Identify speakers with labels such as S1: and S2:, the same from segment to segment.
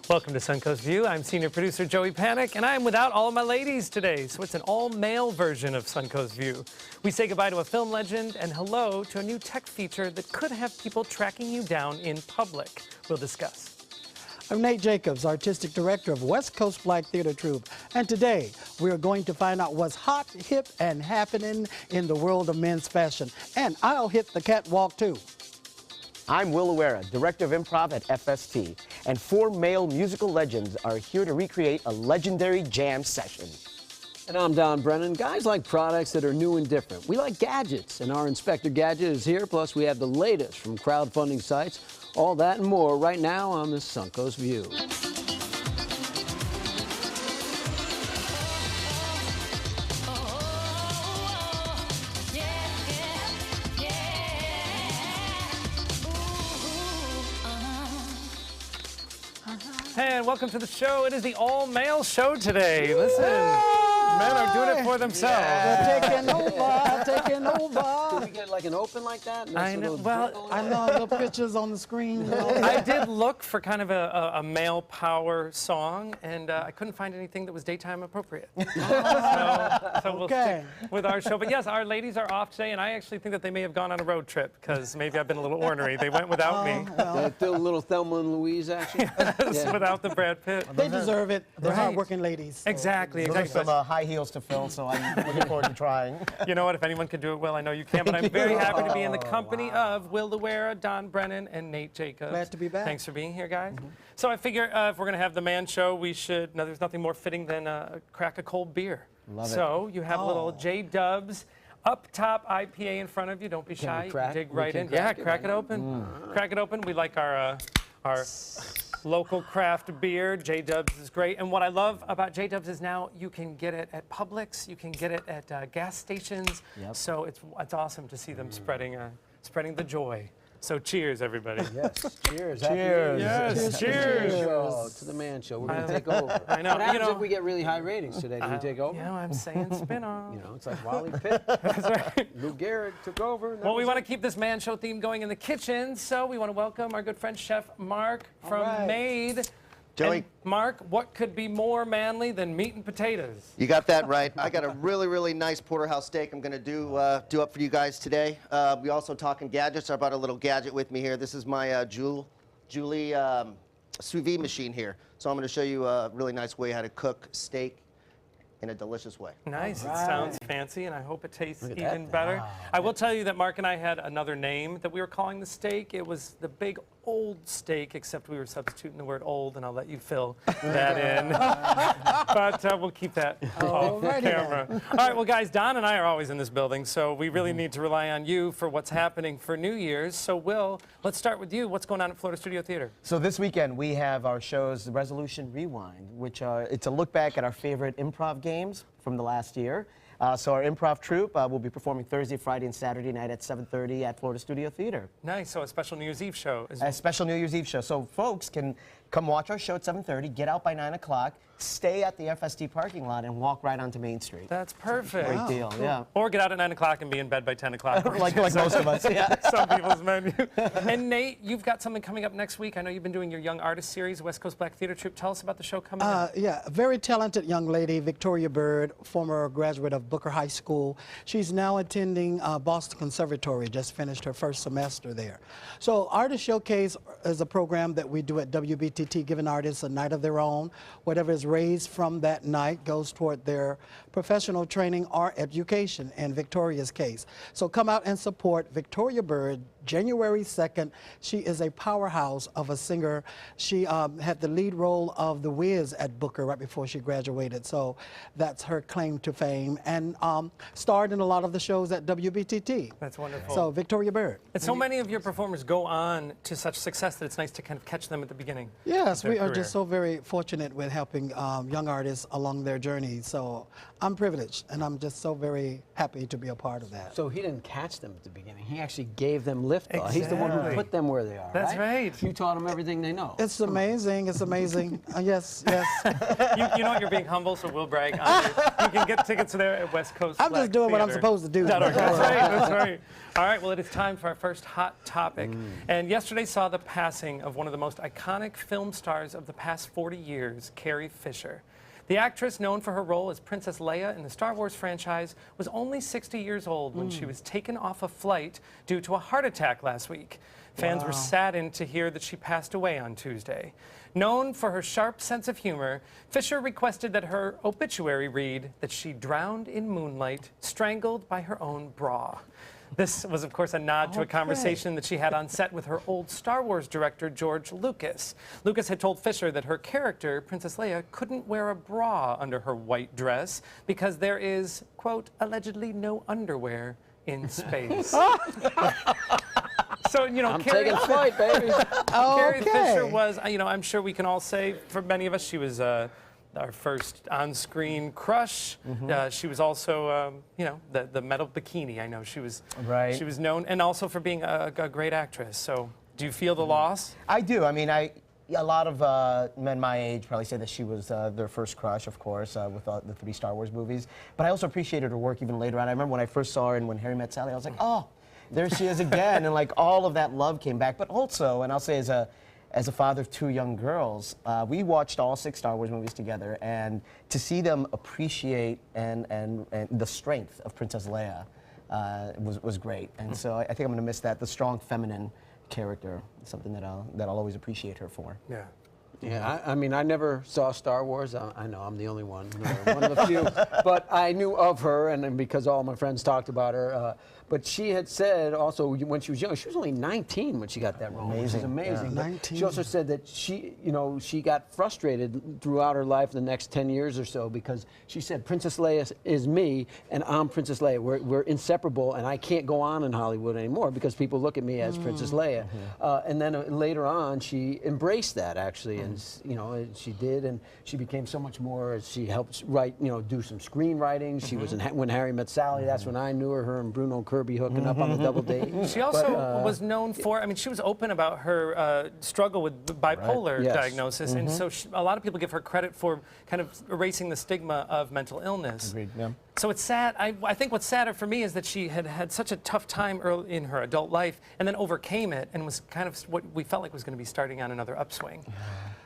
S1: Welcome to Suncoast View. I'm senior producer Joey Panic, and I'm without all of my ladies today, so it's an all-male version of Suncoast View. We say goodbye to a film legend and hello to a new tech feature that could have people tracking you down in public. We'll discuss.
S2: I'm Nate Jacobs, Artistic Director of West Coast Black Theater Troupe, and today we're going to find out what's hot, hip, and happening in the world of men's fashion. And I'll hit the catwalk too.
S3: I'm Will Uera, Director of Improv at FST, and four male musical legends are here to recreate a legendary jam session.
S4: And I'm Don Brennan. Guys like products that are new and different. We like gadgets, and our Inspector Gadget is here, plus we have the latest from crowdfunding sites. All that and more right now on the Suncoast View.
S1: And welcome to the show. It is the all-male show today. Listen, men are doing it for themselves.
S2: They're taking over, taking over.
S4: Did we get like an open like that?
S1: I know. Well,
S2: I know the pictures on the screen.
S1: I did look for kind of a male power song, and I couldn't find anything that was daytime appropriate. So we'll stick with our show. But yes, our ladies are off today, and I actually think that they may have gone on a road trip because maybe I've been a little ornery. They went without me.
S4: Still a little Thelma and Louise action.
S1: Without the Brad Pitt.
S2: They deserve it. They're hardworking ladies. So.
S1: Exactly.
S3: Those are some high heels to fill, so I'm looking forward to trying.
S1: You know what? If anyone can do it well, I know you can. But I'm very happy to be in the company of Will Uera, Don Brennan, and Nate Jacobs.
S2: Glad to be back.
S1: Thanks for being here, guys. So I figure if we're going to have the man show, we should. No, there's nothing more fitting than crack a cold beer.
S3: Love it.
S1: So you have a little J-Dubs up top IPA in front of you. Don't be shy. You can dig right in. Yeah, crack it open. Crack it open. We like our local craft beer. J-Dubs is great. And what I love about J-Dubs is now you can get it at Publix, you can get it at gas stations. Yep. So it's awesome to see them spreading the joy. So cheers, everybody.
S4: Yes, cheers.
S3: Cheers.
S1: Yes, cheers.
S4: To the man show. We're going to take over.
S1: I know.
S4: What happens if we get really high ratings today? Do we take over?
S1: You know, I'm saying spin off.
S4: You know, it's like Wally Pitt.
S1: That's right.
S4: Lou Gehrig took over.
S1: Well, we want to keep this man show theme going in the kitchen, so we want to welcome our good friend Chef Mark from Made.
S3: Joey.
S1: And Mark, what could be more manly than meat and potatoes?
S5: You got that right. I got a really, really nice porterhouse steak I'm going to do up for you guys today. We also talking gadgets. I brought a little gadget with me here. This is my Julie sous vide machine here. So I'm going to show you a really nice way how to cook steak in a delicious way.
S1: Nice. It sounds fancy, and I hope it tastes even better. I will tell you that Mark and I had another name that we were calling the steak. It was the Big Old Steak, except we were substituting the word old, and I'll let you fill that in. But we'll keep that off camera. All right, well, guys, Don and I are always in this building, so we really need to rely on you for what's happening for New Year's. So, Will, let's start with you. What's going on at Florida Studio Theater?
S3: So this weekend we have our shows, The Resolution Rewind, which it's a look back at our favorite improv games from the last year. So our improv troupe will be performing Thursday, Friday, and Saturday night at 7:30 at Florida Studio Theater.
S1: Nice. So a special New Year's Eve show.
S3: A special New Year's Eve show. So folks can come watch our show at 7:30, get out by 9 o'clock, stay at the FST parking lot, and walk right onto Main Street.
S1: That's perfect.
S3: Great deal, yeah.
S1: Or get out at 9 o'clock and be in bed by 10 o'clock.
S3: like most of us, yeah.
S1: Some people's menu. And Nate, you've got something coming up next week. I know you've been doing your Young Artist Series, West Coast Black Theater Troupe. Tell us about the show coming up.
S2: Yeah, a very talented young lady, Victoria Bird, former graduate of Booker High School. She's now attending Boston Conservatory, just finished her first semester there. So Artist Showcase is a program that we do at WBTT, giving artists a night of their own. Whatever is raised from that night goes toward their professional training or education, in Victoria's case. So come out and support Victoria Bird, January 2nd. She is a powerhouse of a singer. She had the lead role of The Wiz at Booker right before she graduated, so that's her claim to fame, and starred in a lot of the shows at WBTT.
S1: That's wonderful.
S2: So Victoria Bird.
S1: And so many of your performers go on to such success that it's nice to kind of catch them at the beginning.
S2: Yes, we are just so very fortunate with helping young artists along their journey. So I'm privileged, and I'm just so very happy to be a part of that.
S4: So he didn't catch them at the beginning. He actually gave them lift lift. He's the one who
S1: Exactly.
S4: put them where they are.
S1: That's right.
S4: You taught them everything they know.
S2: It's amazing. It's amazing. Yes, yes.
S1: You know what? You're being humble, so we'll brag on you. You can get tickets there at West Coast.
S2: I'm
S1: Black
S2: just doing what I'm
S1: Theater.
S2: supposed to do.
S1: That's right. That's right. All right. Well, it is time for our first hot topic. And yesterday saw the passing of one of the most iconic film stars of the past 40 years, Carrie Fisher. The actress, known for her role as Princess Leia in the Star Wars franchise, was only 60 years old when she was taken off a flight due to a heart attack last week. Fans were saddened to hear that she passed away on Tuesday. Known for her sharp sense of humor, Fisher requested that her obituary read that she drowned in moonlight, strangled by her own bra. This was, of course, a nod to a conversation that she had on set with her old Star Wars director, George Lucas. Lucas had told Fisher that her character, Princess Leia, couldn't wear a bra under her white dress because there is, quote, allegedly no underwear in space. So, you know,
S4: I'm
S1: Carrie,
S4: taking flight, baby.
S1: Carrie
S2: Okay.
S1: Fisher was, you know, I'm sure we can all say, for many of us, she was our first on-screen crush. She was also, you know, the metal bikini. I know she was.
S3: Right.
S1: She was known, and also for being a great actress. So, do you feel the loss?
S3: I do. I mean, a lot of men my age probably say that she was their first crush, of course, with the 3 Star Wars movies. But I also appreciated her work even later on. I remember when I first saw her in When Harry Met Sally, I was like, oh, there she is again. And like all of that love came back. But also, and I'll say as a father of 2 young girls, we watched all 6 Star Wars movies together, and to see them appreciate and the strength of Princess Leia was great. And so I think I'm going to miss that, the strong feminine character, something that I'll always appreciate her for.
S1: Yeah.
S4: Yeah, I mean, I never saw Star Wars. I know I'm the only one, one of the few. But I knew of her, and because all my friends talked about her. But she had said also when she was young, she was only 19 when she got that role, which is amazing.
S2: Yeah.
S4: But
S2: 19.
S4: she also said that she, you know, she got frustrated throughout her life the next 10 years or so because she said, Princess Leia is me, and I'm Princess Leia. We're inseparable, and I can't go on in Hollywood anymore because people look at me as Princess Leia. And then later on, she embraced that, actually, and you know, she did, and she became so much more. She helped write, you know, do some screenwriting. She was in When Harry Met Sally. That's when I knew her. Her and Bruno Kirby hooking up on the double date.
S1: She also was known for, I mean, she was open about her struggle with bipolar
S4: Yes.
S1: diagnosis, and so a lot of people give her credit for kind of erasing the stigma of mental illness.
S3: Agreed, yeah.
S1: So it's sad. I think what's sadder for me is that she had such a tough time early in her adult life and then overcame it and was kind of what we felt like was going to be starting on another upswing.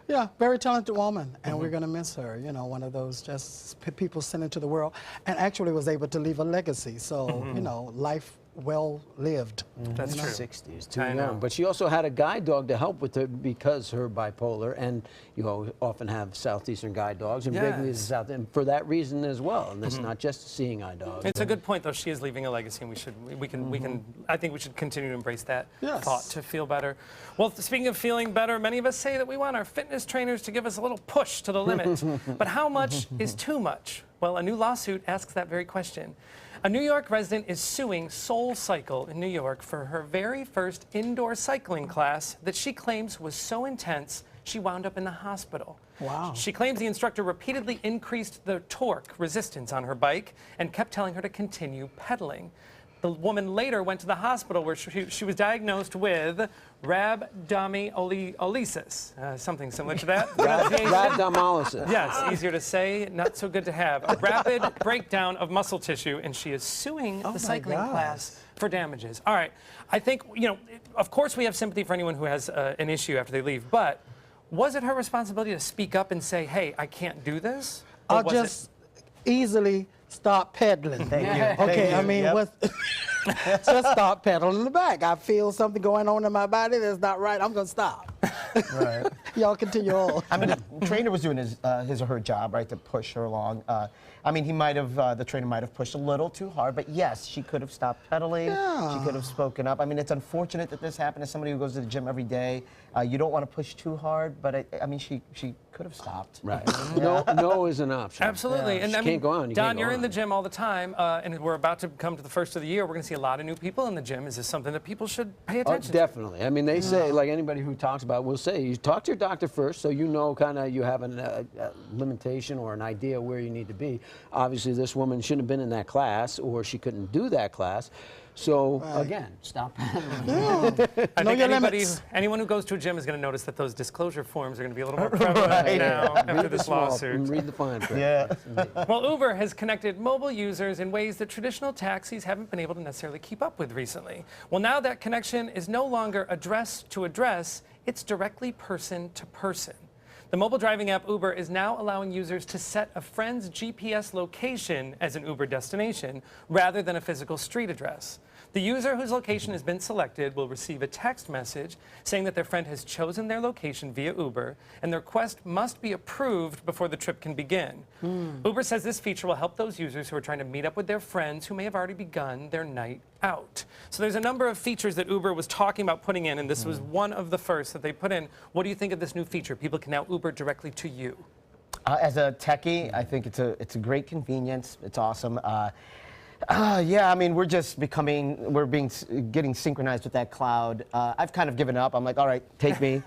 S2: Yeah, very talented woman, and we're going to miss her. You know, one of those just people sent into the world, and actually was able to leave a legacy. So, you know, life well lived.
S1: That's true.
S4: 60s, too
S1: I
S4: young.
S1: know.
S4: But she also had a guide dog to help with her because her bipolar, and you know, often have southeastern guide dogs, and Wrigley is
S1: Yes.
S4: south, and for that reason as well. And it's not just a seeing eye dog.
S1: It's a good point, though. She is leaving a legacy, and we can. I think we should continue to embrace that
S2: Yes.
S1: thought to feel better. Well, speaking of feeling better, many of us say that we want our fitness trainers to give us a little push to the limit. But how much is too much? Well, a new lawsuit asks that very question. A New York resident is suing Soul Cycle in New York for her very first indoor cycling class that she claims was so intense she wound up in the hospital.
S2: Wow.
S1: She claims the instructor repeatedly increased the torque resistance on her bike and kept telling her to continue pedaling. The woman later went to the hospital where she was diagnosed with rhabdomyolysis, something similar to that.
S4: Rhabdomyolysis.
S1: Yes, easier to say, not so good to have. A rapid breakdown of muscle tissue, and she is suing the cycling
S2: gosh.
S1: class for damages. All right, I think, you know, of course we have sympathy for anyone who has an issue after they leave, but was it her responsibility to speak up and say, hey, I can't do this? Or
S2: I'll
S1: was
S2: just easily stop pedaling.
S3: Thank you.
S2: Okay,
S3: Thank you.
S2: I mean,
S3: Yep.
S2: just stop pedaling in the back. I feel something going on in my body that's not right. I'm going to stop.
S3: Right.
S2: Y'all continue on.
S3: I mean, the trainer was doing his or her job, right, to push her along. I mean, he might have, the trainer might have pushed a little too hard, but yes, she could have stopped pedaling.
S2: Yeah.
S3: She could have spoken up. I mean, it's unfortunate that this happened. As somebody who goes to the gym every day, you don't want to push too hard, but I mean, she could have stopped.
S4: Right. No is an option.
S1: Absolutely.
S4: Yeah.
S1: And
S4: You
S1: I mean,
S4: can't go on. You
S1: Don,
S4: can't go
S1: you're in
S4: on.
S1: the gym all the time, and we're about to come to the first of the year. We're going to see a lot of new people in the gym. Is this something that people should pay
S4: Oh,
S1: attention to?
S4: definitely. I mean, they say, like anybody who talks about it will say, you talk to your doctor first, so you know kind of you have a limitation or an idea where you need to be. Obviously, this woman shouldn't have been in that class, or she couldn't do that class. So again, stop.
S1: I think anyone who goes to a gym is going to notice that those disclosure forms are going to be a little more prevalent now after this lawsuit.
S4: Read the fine print.
S3: Yeah.
S1: Well, Uber has connected mobile users in ways that traditional taxis haven't been able to necessarily keep up with recently. Well, now that connection is no longer address to address, it's directly person to person. The mobile driving app Uber is now allowing users to set a friend's GPS location as an Uber destination rather than a physical street address. The user whose location has been selected will receive a text message saying that their friend has chosen their location via Uber, and the request must be approved before the trip can begin. Uber says this feature will help those users who are trying to meet up with their friends who may have already begun their night out. So there's a number of features that Uber was talking about putting in, and this was one of the first that they put in. What do you think of this new feature? People can now Uber directly to you.
S3: As a techie, I think it's a great convenience. It's awesome. Yeah, I mean, getting synchronized with that cloud. I've kind of given up. I'm like, all right, take me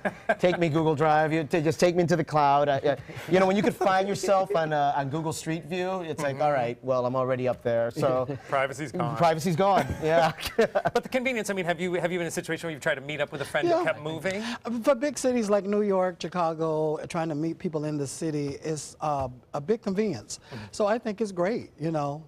S3: Google Drive. Just take me into the cloud. You know, when you could find yourself on Google Street View, it's like, all right, well, I'm already up there. So
S1: Privacy's gone.
S3: Privacy's gone. Yeah.
S1: But the convenience. I mean, have you been in a situation where you've tried to meet up with a friend that kept moving?
S2: For big cities like New York, Chicago, trying to meet people in the city is a big convenience. So I think it's great, you know,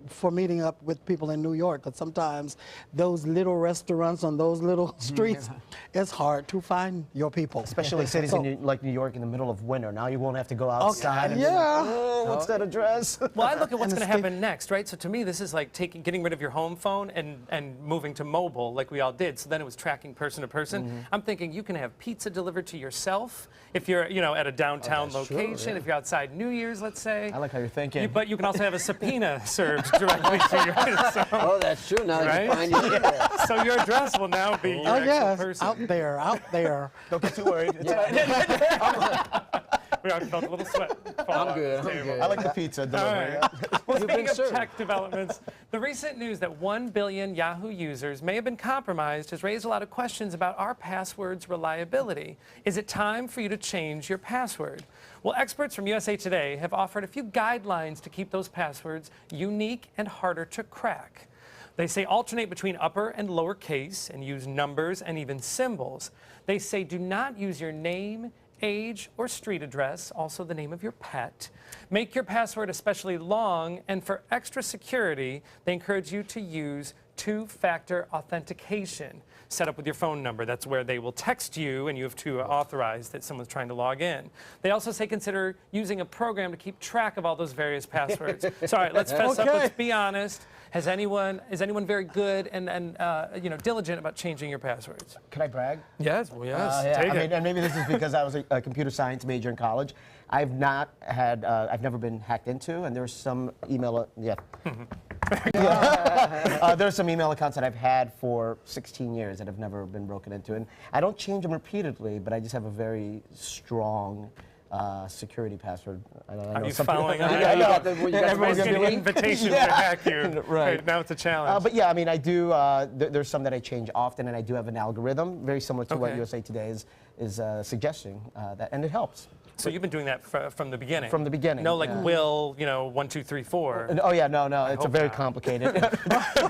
S2: for meeting up with people in New York, because sometimes those little restaurants on those little streets, it's hard to find your people.
S3: Especially cities like New York in the middle of winter. Now you won't have to go outside.
S2: Okay.
S3: And what's that address?
S1: Well, I look at what's going to happen next, right? So to me, this is like getting rid of your home phone and moving to mobile, like we all did. So then it was tracking person to person. I'm thinking you can have pizza delivered to yourself if you're, you know, at a downtown location. If you're outside New Year's, let's say.
S3: I like how you're thinking.
S1: But you can also have a subpoena served directly to yourself.
S4: Oh, that's true. Now
S1: Right?
S4: that you find your email.
S1: So your address will now be your actual person.
S2: out there.
S3: Don't get too worried. It's
S1: We already felt a little sweat fall
S4: I'm good.
S1: off the
S4: I'm
S1: table.
S4: good.
S3: I like the pizza delivery.
S1: Well,
S4: You've
S1: speaking
S4: been
S1: of
S4: served.
S1: tech developments, the recent news that 1 billion Yahoo users may have been compromised has raised a lot of questions about our passwords' reliability. Is it time for you to change your password? Well, experts from USA Today have offered a few guidelines to keep those passwords unique and harder to crack. They say alternate between upper and lower case and use numbers and even symbols. They say do not use your name, age, or street address, also the name of your pet. Make your password especially long, and for extra security, they encourage you to use two-factor authentication set up with your phone number. That's where they will text you and you have to authorize that someone's trying to log in. They also say consider using a program to keep track of all those various passwords. So all right, let's fess up, let's be honest. Is anyone very good and you know, diligent about changing your passwords?
S3: Can I brag?
S1: Yes, well, yes.
S3: Yeah,
S1: Take
S3: I
S1: it.
S3: mean, and maybe this is because I was a computer science major in college. I've never been hacked into, and there's some email, there's some email accounts that I've had for 16 years that have never been broken into, and I don't change them repeatedly, but I just have a very strong security password. I know
S1: Are you
S3: some people-
S1: following on
S3: Yeah,
S1: that?
S3: I know.
S1: You got
S3: Everyone's
S1: an
S3: gonna be like,
S1: invitation to hack you.
S3: Right.
S1: Now it's a challenge.
S3: But yeah, I mean, I do. There's some that I change often, and I do have an algorithm very similar to what
S1: Okay.
S3: USA Today is suggesting, that, and it helps.
S1: So you've been doing that from the beginning?
S3: From the beginning,
S1: No, like
S3: yeah.
S1: Will, you know, 1, 2, 3, 4.
S3: Oh yeah, no, it's a
S1: hope
S3: very
S1: not.
S3: complicated.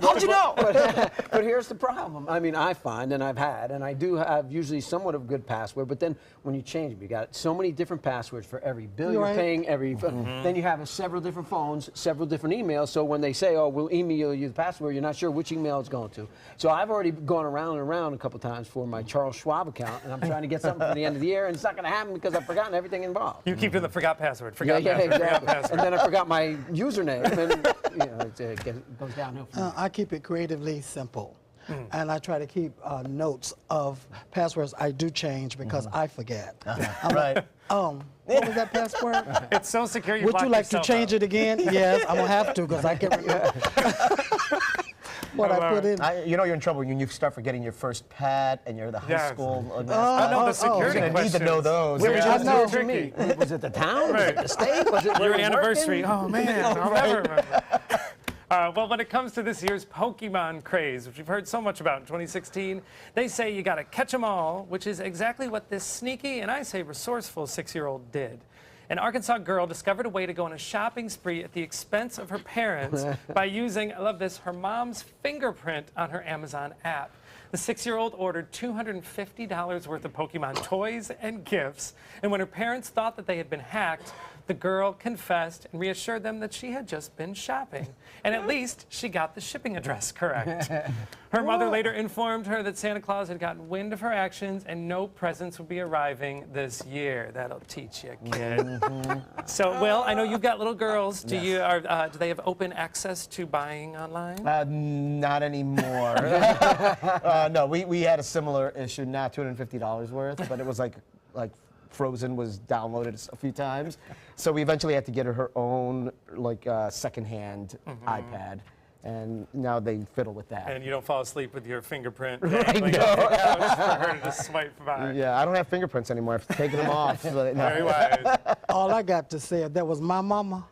S3: How'd you know?
S4: But here's the problem. I mean, I find, and I've had, and I do have usually somewhat of a good password, but then when you change them, you got so many different passwords for every bill you're
S2: Right.
S4: paying, then you have several different phones, several different emails, so when they say, oh, we'll email you the password, you're not sure which email it's going to. So I've already gone around and around a couple times for my Charles Schwab account, and I'm trying to get something for the end of the year, and it's not going to happen because I've forgotten everything involved.
S1: You keep doing the forgot password,
S4: Yeah,
S1: forgot password, forgot
S4: exactly.
S1: password.
S4: And then I forgot my username, and you know, it goes downhill from there.
S2: I keep it creatively simple. And I try to keep notes of passwords I do change because I forget. I'm
S3: Right.
S2: like, what was that password?
S1: It's so secure you
S2: Would you
S1: lock
S2: like to
S1: yourself
S2: change
S1: out.
S2: it again? Yes, I'm going to have to because I can't remember what I put in.
S3: You know you're in trouble when you start forgetting your first pet and you're the high
S1: Yes.
S3: school.
S1: I know the security
S3: You're gonna need
S1: questions.
S3: to know those.
S1: Where
S3: Yeah.
S1: was
S2: I know.
S1: your tricky?
S4: Was it the town? Was
S1: Right.
S4: it the state? Was it
S1: Your
S4: where it was
S1: anniversary.
S4: working?
S1: Oh man, I'll never remember. Well, when it comes to this year's Pokemon craze, which we've heard so much about in 2016, they say you got to catch 'em all, which is exactly what this sneaky and I say resourceful 6-year-old did. An Arkansas girl discovered a way to go on a shopping spree at the expense of her parents by using, I love this, her mom's fingerprint on her Amazon app. The 6-year-old ordered $250 worth of Pokemon toys and gifts, and when her parents thought that they had been hacked, the girl confessed and reassured them that she had just been shopping. And at least she got the shipping address correct. Her mother later informed her that Santa Claus had gotten wind of her actions and no presents would be arriving this year. That'll teach you, kid. So, Will, I know you've got little girls. Do do they have open access to buying online?
S3: Not anymore. No, we had a similar issue, not $250 worth, but it was like Frozen was downloaded a few times. So we eventually had to get her own secondhand iPad. And now they fiddle with that.
S1: And you don't fall asleep with your fingerprint dangling off the couch for her to just swipe by.
S3: Yeah, I don't have fingerprints anymore. I've taken them off.
S1: Very wise.
S2: All I got to say, if that was my mama,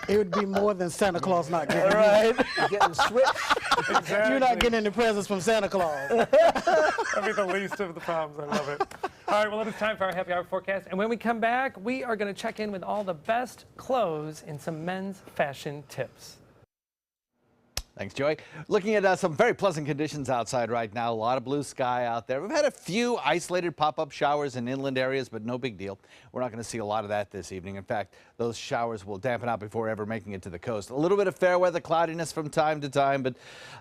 S2: it would be more than Santa Claus not giving
S3: Right.
S4: You're getting switched.
S1: Exactly.
S2: You're not getting any presents from Santa Claus.
S1: That'd be the least of the problems. I love it. All right, well, it is time for our happy hour forecast. And when we come back, we are going to check in with all the best clothes and some men's fashion tips.
S6: Thanks, Joey. Looking at some very pleasant conditions outside right now. A lot of blue sky out there. We've had a few isolated pop-up showers in inland areas, but no big deal. We're not going to see a lot of that this evening. In fact, those showers will dampen out before ever making it to the coast. A little bit of fair weather cloudiness from time to time, but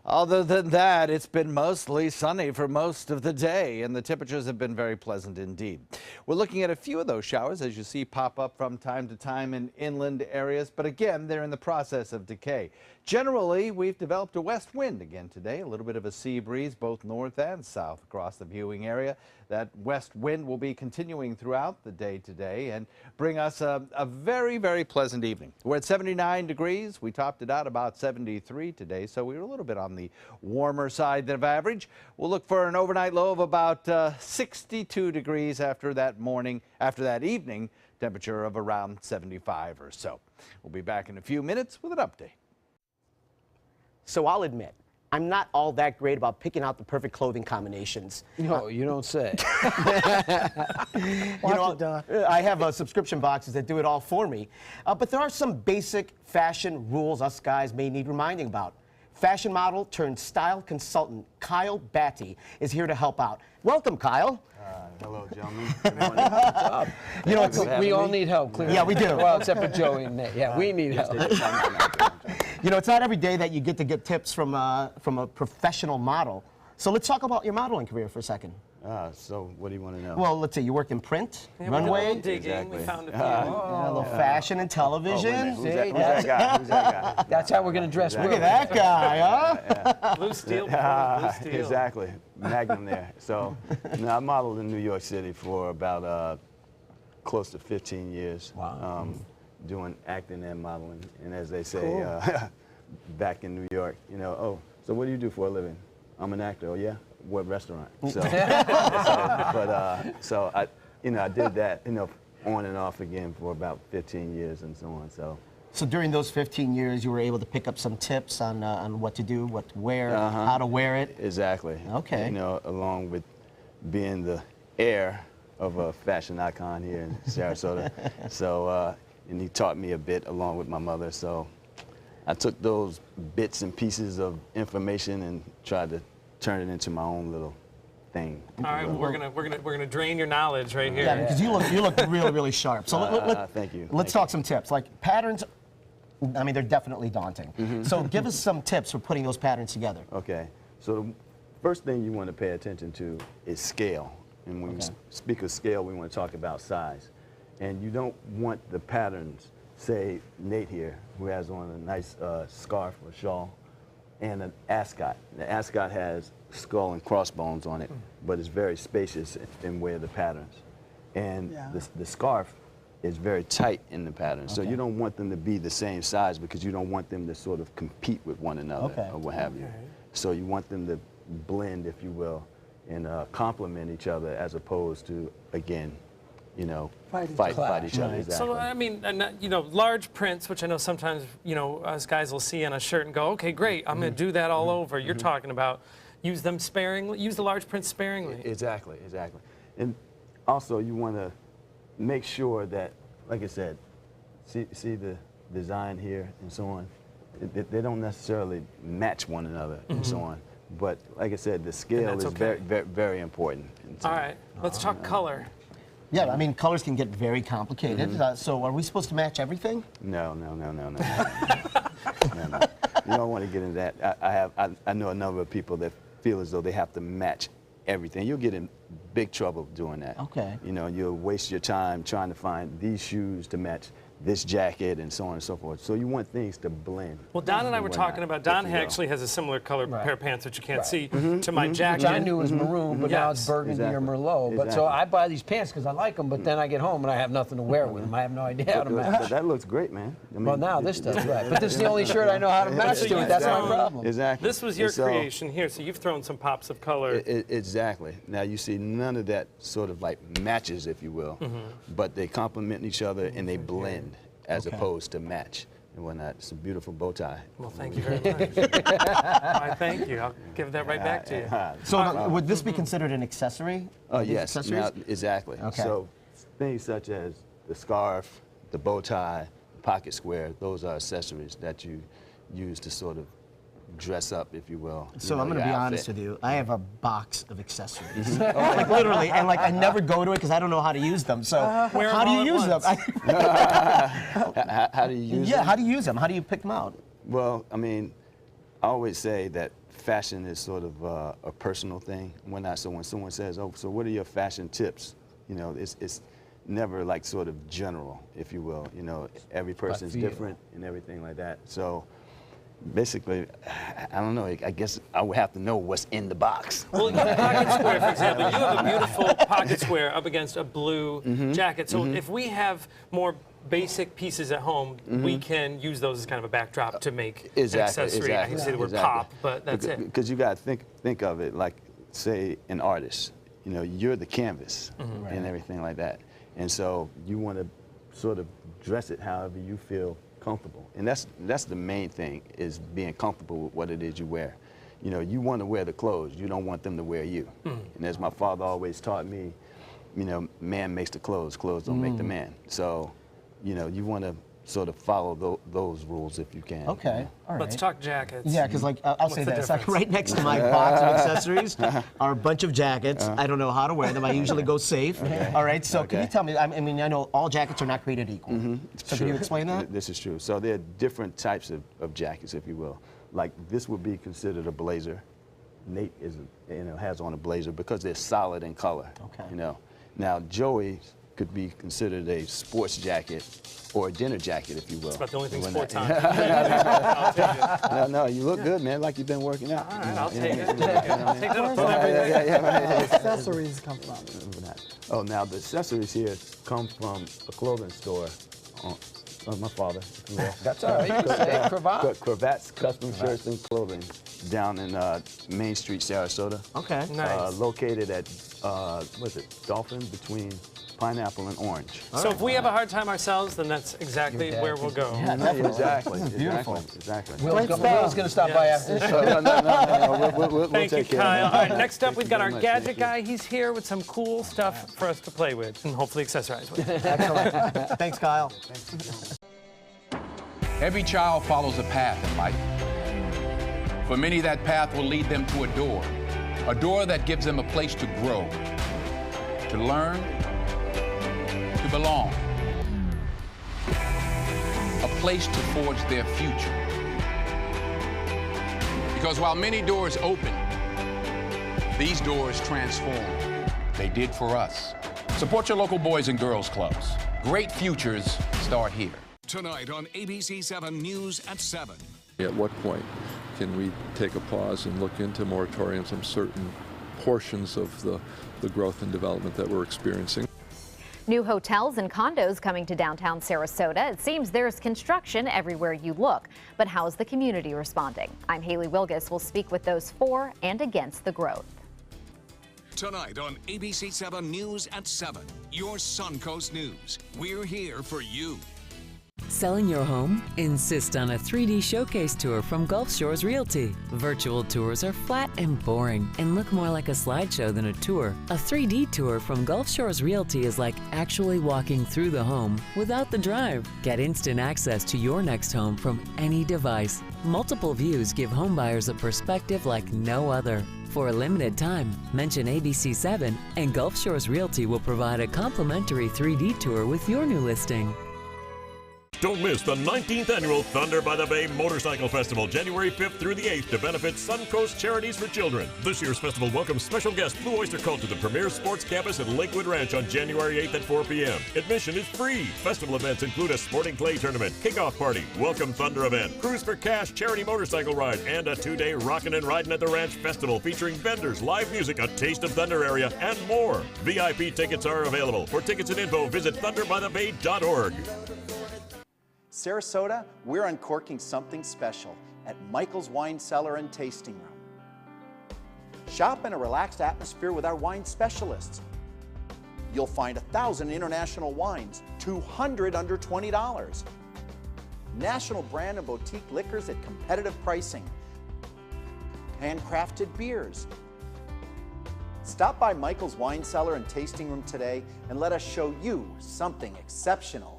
S6: other than that, it's been mostly sunny for most of the day, and the temperatures have been very pleasant indeed. We're looking at a few of those showers, as you see, pop up from time to time in inland areas, but again, they're in the process of decay. Generally, we've developed a west wind again today, a little bit of a sea breeze both north and south across the viewing area. That west wind will be continuing throughout the day today and bring us a very, very pleasant evening. We're at 79 degrees. We topped it out about 73 today, so we were a little bit on the warmer side than of average. We'll look for an overnight low of about 62 degrees after that evening temperature of around 75 or so. We'll be back in a few minutes with an update.
S3: So I'll admit, I'm not all that great about picking out the perfect clothing combinations.
S4: No, you don't say.
S2: Watch it, Don.
S3: I have subscription boxes that do it all for me. But there are some basic fashion rules us guys may need reminding about. Fashion model turned style consultant Kyle Batty is here to help out. Welcome, Kyle.
S7: Hello, gentlemen. Good morning.
S3: You know,
S4: We all need help, clearly.
S3: Yeah, we do.
S4: Well, except for Joey and Nate. Yeah, we need help.
S3: You know, it's not every day that you get to get tips from a professional model. So let's talk about your modeling career for a second.
S7: So what do you want to know?
S3: Well, let's see, you work in print,
S1: Yeah, we did a little
S3: runway,
S1: digging.
S7: Exactly.
S1: We found a few.
S3: a little fashion and television.
S7: Who's that guy? Who's that guy?
S4: That's how we're going to dress.
S3: Look at that guy, huh?
S1: Blue steel before blue steel.
S7: Exactly. Magnum there. So I modeled in New York City for about close to 15 years.
S3: Wow.
S7: Doing acting and modeling. And as they say, back in New York, you know, oh, so what do you do for a living? I'm an actor. Oh, yeah? What restaurant? So, so I did that, on and off again for about 15 years and so on.
S3: So during those 15 years, you were able to pick up some tips on what to do, what to wear, how to wear it.
S7: Exactly.
S3: Okay.
S7: Along with being the heir of a fashion icon here in Sarasota. So, and he taught me a bit along with my mother. So I took those bits and pieces of information and tried to turn it into my own little thing.
S1: All right, well, we're gonna drain your knowledge right here.
S3: Yeah, because you look really, really sharp. So
S7: Thank you.
S3: Let's talk some tips. Like patterns, I mean, they're definitely daunting. So give us some tips for putting those patterns together.
S7: Okay. So the first thing you want to pay attention to is scale. And when we speak of scale, we want to talk about size. And you don't want the patterns, say Nate here, who has on a nice scarf or shawl, and an ascot. The ascot has skull and crossbones on it, but it's very spacious in where the patterns. And the scarf is very tight in the pattern. So you don't want them to be the same size because you don't want them to sort of compete with one another or what have you. So you want them to blend, if you will, and complement each other as opposed to, again, you know,
S2: Fight
S7: fight each other. Exactly.
S1: So, I mean, you know, large prints, which I know sometimes, you know, us guys will see on a shirt and go, okay, great, I'm going to do that all over. You're talking about use them sparingly, use the large prints sparingly.
S7: Exactly. And also, you want to make sure that, like I said, see the design here and so on. They don't necessarily match one another and so on. But like I said, the scale is very, very important.
S1: All right, let's talk color.
S3: Yeah, I mean, colors can get very complicated. So are we supposed to match everything?
S7: No. No. You don't want to get into that. I know a number of people that feel as though they have to match everything. You'll get in big trouble doing that.
S3: Okay.
S7: You know, you'll waste your time trying to find these shoes to match this jacket and so on and so forth. So you want things to blend.
S1: Well, Don and I were talking about, Don actually has a similar color pair of pants, which you can't see, to my jacket.
S4: Which I knew was maroon, but now it's burgundy or Merlot. But so I buy these pants because I like them, but then I get home and I have nothing to wear with them. I have no idea how to match.
S7: But that looks great, man. I mean,
S4: Well, now this does, right. But this is the only shirt I know how to match to. That's my problem.
S7: Exactly.
S1: This was your creation here, so you've thrown some pops of color.
S7: Exactly. Now you see none of that sort of like matches, if you will, but they complement each other and they blend as opposed to match and whatnot. It's a beautiful bow tie.
S1: Well, thank you very much. I thank you. I'll give that right back to you.
S3: So would this be considered an accessory?
S7: Oh, yes.
S3: Accessories?
S7: Now, exactly.
S3: Okay.
S7: So things such as the scarf, the bow tie, the pocket square, those are accessories that you use to sort of dress up, if you will.
S3: So I'm going to be honest with you. I have a box of accessories, like literally, and like I never go to it because I don't know how to use them. So how do you use them?
S7: How do you use them?
S3: Yeah, how do you use them? How do you pick them out?
S7: Well, I mean, I always say that fashion is sort of a personal thing. So when someone says, "Oh, so what are your fashion tips?" You know, it's never like sort of general, if you will. You know, every person's different and everything like that. So basically, I don't know. I guess I would have to know what's in the box.
S1: Well, your pocket square, for example, you have a beautiful pocket square up against a blue jacket. So if we have more basic pieces at home, we can use those as kind of a backdrop to make an accessory. I can say the word pop, but that's it.
S7: Because you got to think of it like, say, an artist. You know, you're the canvas and everything like that. And so you want to sort of dress it however you feel comfortable. And that's the main thing, is being comfortable with what it is you wear. You know, you want to wear the clothes. You don't want them to wear you. And as my father always taught me, you know, man makes the clothes don't make the man. So, you know, you want to sort of follow those rules if you can.
S3: Okay, all right.
S1: Let's talk jackets.
S3: Yeah, because like I'll say
S1: the
S3: this, like
S1: difference?
S3: right next to my box of accessories are a bunch of jackets. I don't know how to wear them. I usually go safe. All right, so can you tell me? I mean, I know all jackets are not created equal. So can you explain that?
S7: This is true. So there are different types of jackets, if you will. Like this would be considered a blazer. Nate has on a blazer because they're solid in color.
S3: Okay.
S7: You know, now Joey could be considered a sports jacket or a dinner jacket, if you will.
S1: That's about the only thing sport time. I'll take it.
S7: No, you look good, man, like you've been working out.
S1: All right, I'll take it. I'll take that up on everything.
S2: Accessories come from.
S7: Oh, now the accessories here come from a clothing store. My father, if you will.
S4: That's all right. You can say cravat.
S7: Cravats, custom shirts, and clothing down in Main Street, Sarasota.
S3: Okay.
S1: Nice.
S7: Located at, what's it, Dolphin, between Pineapple and Orange.
S1: So if we have a hard time ourselves, then that's exactly where we'll go.
S7: Exactly.
S3: beautiful.
S7: Exactly.
S4: Will's going to stop by after the show.
S7: No, we'll
S1: Thank you,
S7: take care of
S1: Kyle.
S7: it.
S1: All right, next up, we've got our
S7: Thank you very much.
S1: gadget
S7: Thank you.
S1: guy. He's here with some cool stuff for us to play with and hopefully accessorize with.
S3: Excellent. Thanks, Kyle.
S8: Every child follows a path in life. For many, that path will lead them to a door that gives them a place to grow, to learn, to belong, a place to forge their future. Because while many doors open, these doors transform. They did for us. Support your local Boys and Girls Clubs. Great futures start here.
S9: Tonight on ABC 7 News at 7.
S10: At what point can we take a pause and look into moratoriums on certain portions of the growth and development that we're experiencing?
S11: New hotels and condos coming to downtown Sarasota. It seems there's construction everywhere you look. But how's the community responding? I'm Haley Wilgus. We'll speak with those for and against the growth.
S9: Tonight on ABC 7 News at 7, your Suncoast News. We're here for you.
S12: Selling your home? Insist on a 3D showcase tour from Gulf Shores Realty. Virtual tours are flat and boring and look more like a slideshow than a tour. A 3D tour from Gulf Shores Realty is like actually walking through the home without the drive. Get instant access to your next home from any device. Multiple views give homebuyers a perspective like no other. For a limited time, mention ABC7 and Gulf Shores Realty will provide a complimentary 3D tour with your new listing.
S13: Don't miss the 19th annual Thunder by the Bay Motorcycle Festival, January 5th through the 8th, to benefit Suncoast Charities for Children. This year's festival welcomes special guest Blue Oyster Cult to the premier sports campus at Lakewood Ranch on January 8th at 4 p.m. Admission is free. Festival events include a sporting clay tournament, kickoff party, welcome Thunder event, cruise for cash charity motorcycle ride, and a 2-day rockin' and riding at the ranch festival featuring vendors, live music, a taste of Thunder area, and more. VIP tickets are available. For tickets and info, visit thunderbythebay.org.
S14: Sarasota, we're uncorking something special at Michael's Wine Cellar and Tasting Room. Shop in a relaxed atmosphere with our wine specialists. You'll find 1,000 international wines, 200 under $20. National brand and boutique liquors at competitive pricing. Handcrafted beers. Stop by Michael's Wine Cellar and Tasting Room today and let us show you something exceptional.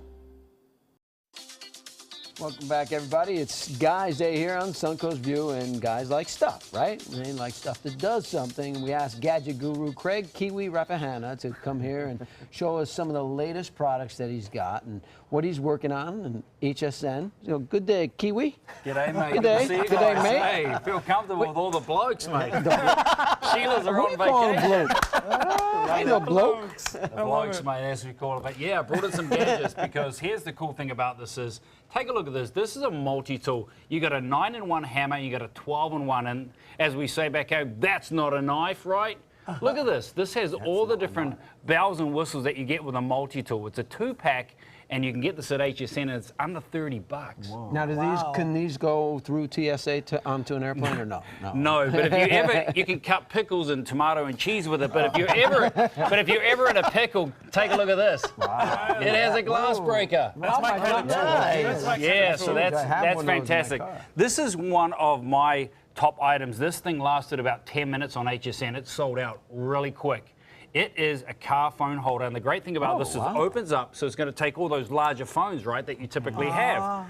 S4: Welcome back, everybody. It's Guys Day here on Suncoast View, and guys like stuff, right? They like stuff that does something. We asked gadget guru Craig Kiwi Rapahana to come here and show us some of the latest products that he's got and what he's working on and HSN. So, good day, Kiwi.
S15: G'day, mate.
S4: Good day.
S15: See you
S4: Good day,
S15: guys.
S4: mate.
S15: Hey, feel comfortable with all the blokes, mate. Sheila's are on
S4: vacation.
S15: Hey,
S4: the blokes.
S15: The blokes, mate, as we call it. But yeah, I brought in some gadgets because here's the cool thing about this is, take a look at this. This is a multi-tool. You got a 9-in-1 hammer, you got a 12-in-1, and as we say back home, that's not a knife, right? Look at this. This has all the different bells and whistles that you get with a multi-tool. It's a 2-pack, and you can get this at HSN, and it's under $30.
S4: Now, can these go through TSA onto an airplane or no?
S15: No, but if you ever, you can cut pickles and tomato and cheese with it. But if you're ever in a pickle, take a look at this. Wow. It has a glass breaker.
S1: That's my kind of tool.
S15: Yeah, so that's fantastic. This is one of my top items. This thing lasted about 10 minutes on HSN. It sold out really quick. It is a car phone holder, and the great thing about this is it opens up, so it's going to take all those larger phones, right, that you typically have.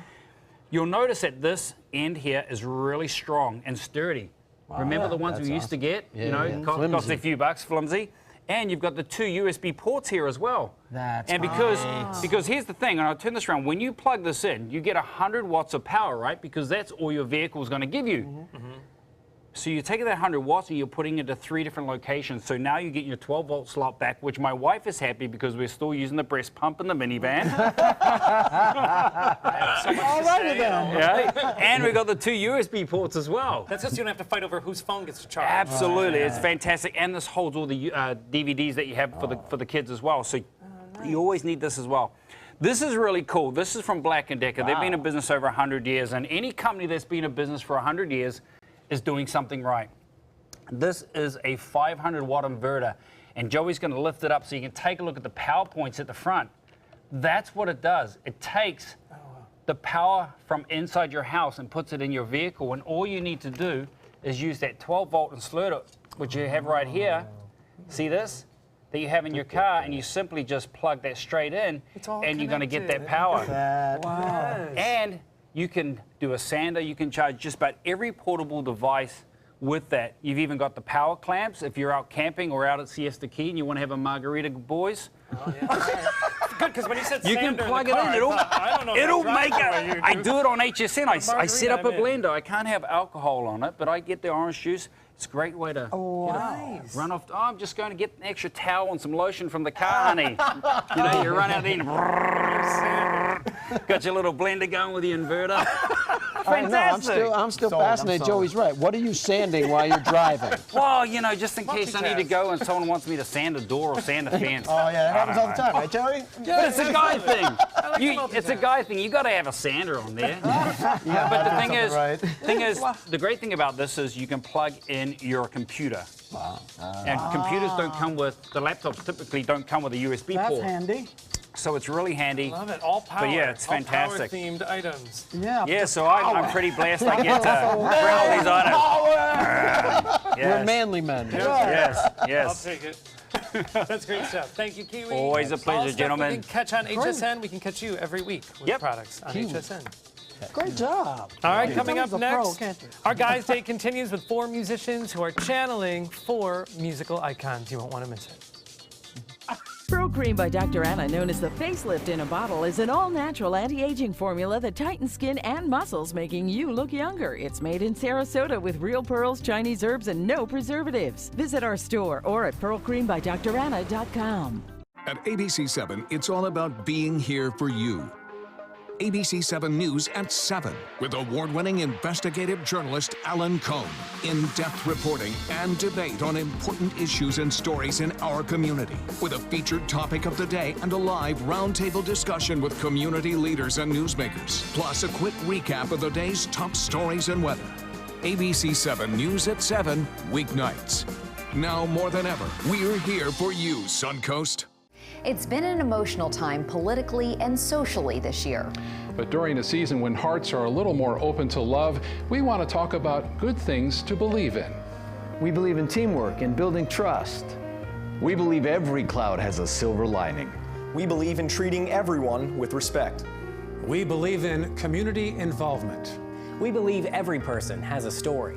S15: You'll notice that this end here is really strong and sturdy. Remember the ones we used to get?
S4: Yeah,
S15: you know, cost a few bucks, flimsy. And you've got the 2 USB ports here as well. Because here's the thing, and I'll turn this around. When you plug this in, you get 100 watts of power, right? Because that's all your vehicle is going to give you. So you're taking that 100 watts and you're putting it to 3 different locations. So now you get your 12-volt slot back, which my wife is happy because we're still using the breast pump in the minivan.
S2: All right, then.
S15: Yeah. And we've got the 2 USB ports as well.
S1: That's just you don't have to fight over whose phone gets charged.
S15: Absolutely, it's fantastic. And this holds all the DVDs that you have for the kids as well. So you always need this as well. This is really cool. This is from Black & Decker. They've been in business over 100 years, and any company that's been in business for 100 years is doing something right. This is a 500-watt inverter, and Joey's going to lift it up so you can take a look at the power points at the front. That's what it does. It takes the power from inside your house and puts it in your vehicle, and all you need to do is use that 12-volt inverter, which you have right here. See this? That you have in your car, and you simply just plug that straight in, and you're going to get that power. And you can do a sander, you can charge just about every portable device with that. You've even got the power clamps if you're out camping or out at Siesta Key and you want to have a margarita, boys.
S1: Good, because when you said
S15: you can plug it in. It'll make it. I do it on HSN. I set up a blender. I can't have alcohol on it, but I get the orange juice. It's a great way to run off. Oh, I'm just going to get an extra towel and some lotion from the car, honey. You know, you run out there and got your little blender going with the inverter. Fantastic.
S4: I'm still fascinated. Joey's right. What are you sanding while you're driving?
S15: Well, you know, just in case I need to go and someone wants me to sand a door or sand a fence.
S3: Oh, yeah, that happens all the time, right, Joey?
S15: But it's a guy thing. It's a guy thing. You got to have a sander on there. But the thing is, the great thing about this is you can plug in your computer. Wow. And computers don't come with, the laptops typically don't come with a USB port.
S2: That's handy.
S15: So it's really handy.
S1: Love it. All power.
S15: But yeah, it's fantastic.
S1: Power-themed items.
S2: Yeah.
S15: Yeah, so I'm pretty blessed I get to bring all these items.
S4: We're manly men.
S15: Yes.
S1: I'll take it. That's great stuff. Thank you, Kiwi.
S15: Always a pleasure, gentlemen.
S1: We can catch on HSN. We can catch you every week with products on HSN.
S2: Great job.
S1: All right, coming up next,
S2: pro,
S1: our Guys' Day continues with 4 musicians who are channeling 4 musical icons. You won't want to miss it.
S12: Pro Cream by Dr. Anna, known as the facelift in a bottle, is an all-natural anti-aging formula that tightens skin and muscles, making you look younger. It's made in Sarasota with real pearls, Chinese herbs, and no preservatives. Visit our store or at pearlcreambydranna.com.
S9: At ABC7, it's all about being here for you. ABC7 News at 7 with award-winning investigative journalist Alan Cohn. In-depth reporting and debate on important issues and stories in our community with a featured topic of the day and a live roundtable discussion with community leaders and newsmakers. Plus a quick recap of the day's top stories and weather. ABC7 News at 7 weeknights. Now more than ever, we're here for you, Suncoast.
S11: It's been an emotional time politically and socially this year.
S16: But during a season when hearts are a little more open to love, we want to talk about good things to believe in.
S4: We believe in teamwork and building trust.
S17: We believe every cloud has a silver lining.
S18: We believe in treating everyone with respect.
S19: We believe in community involvement.
S20: We believe every person has a story.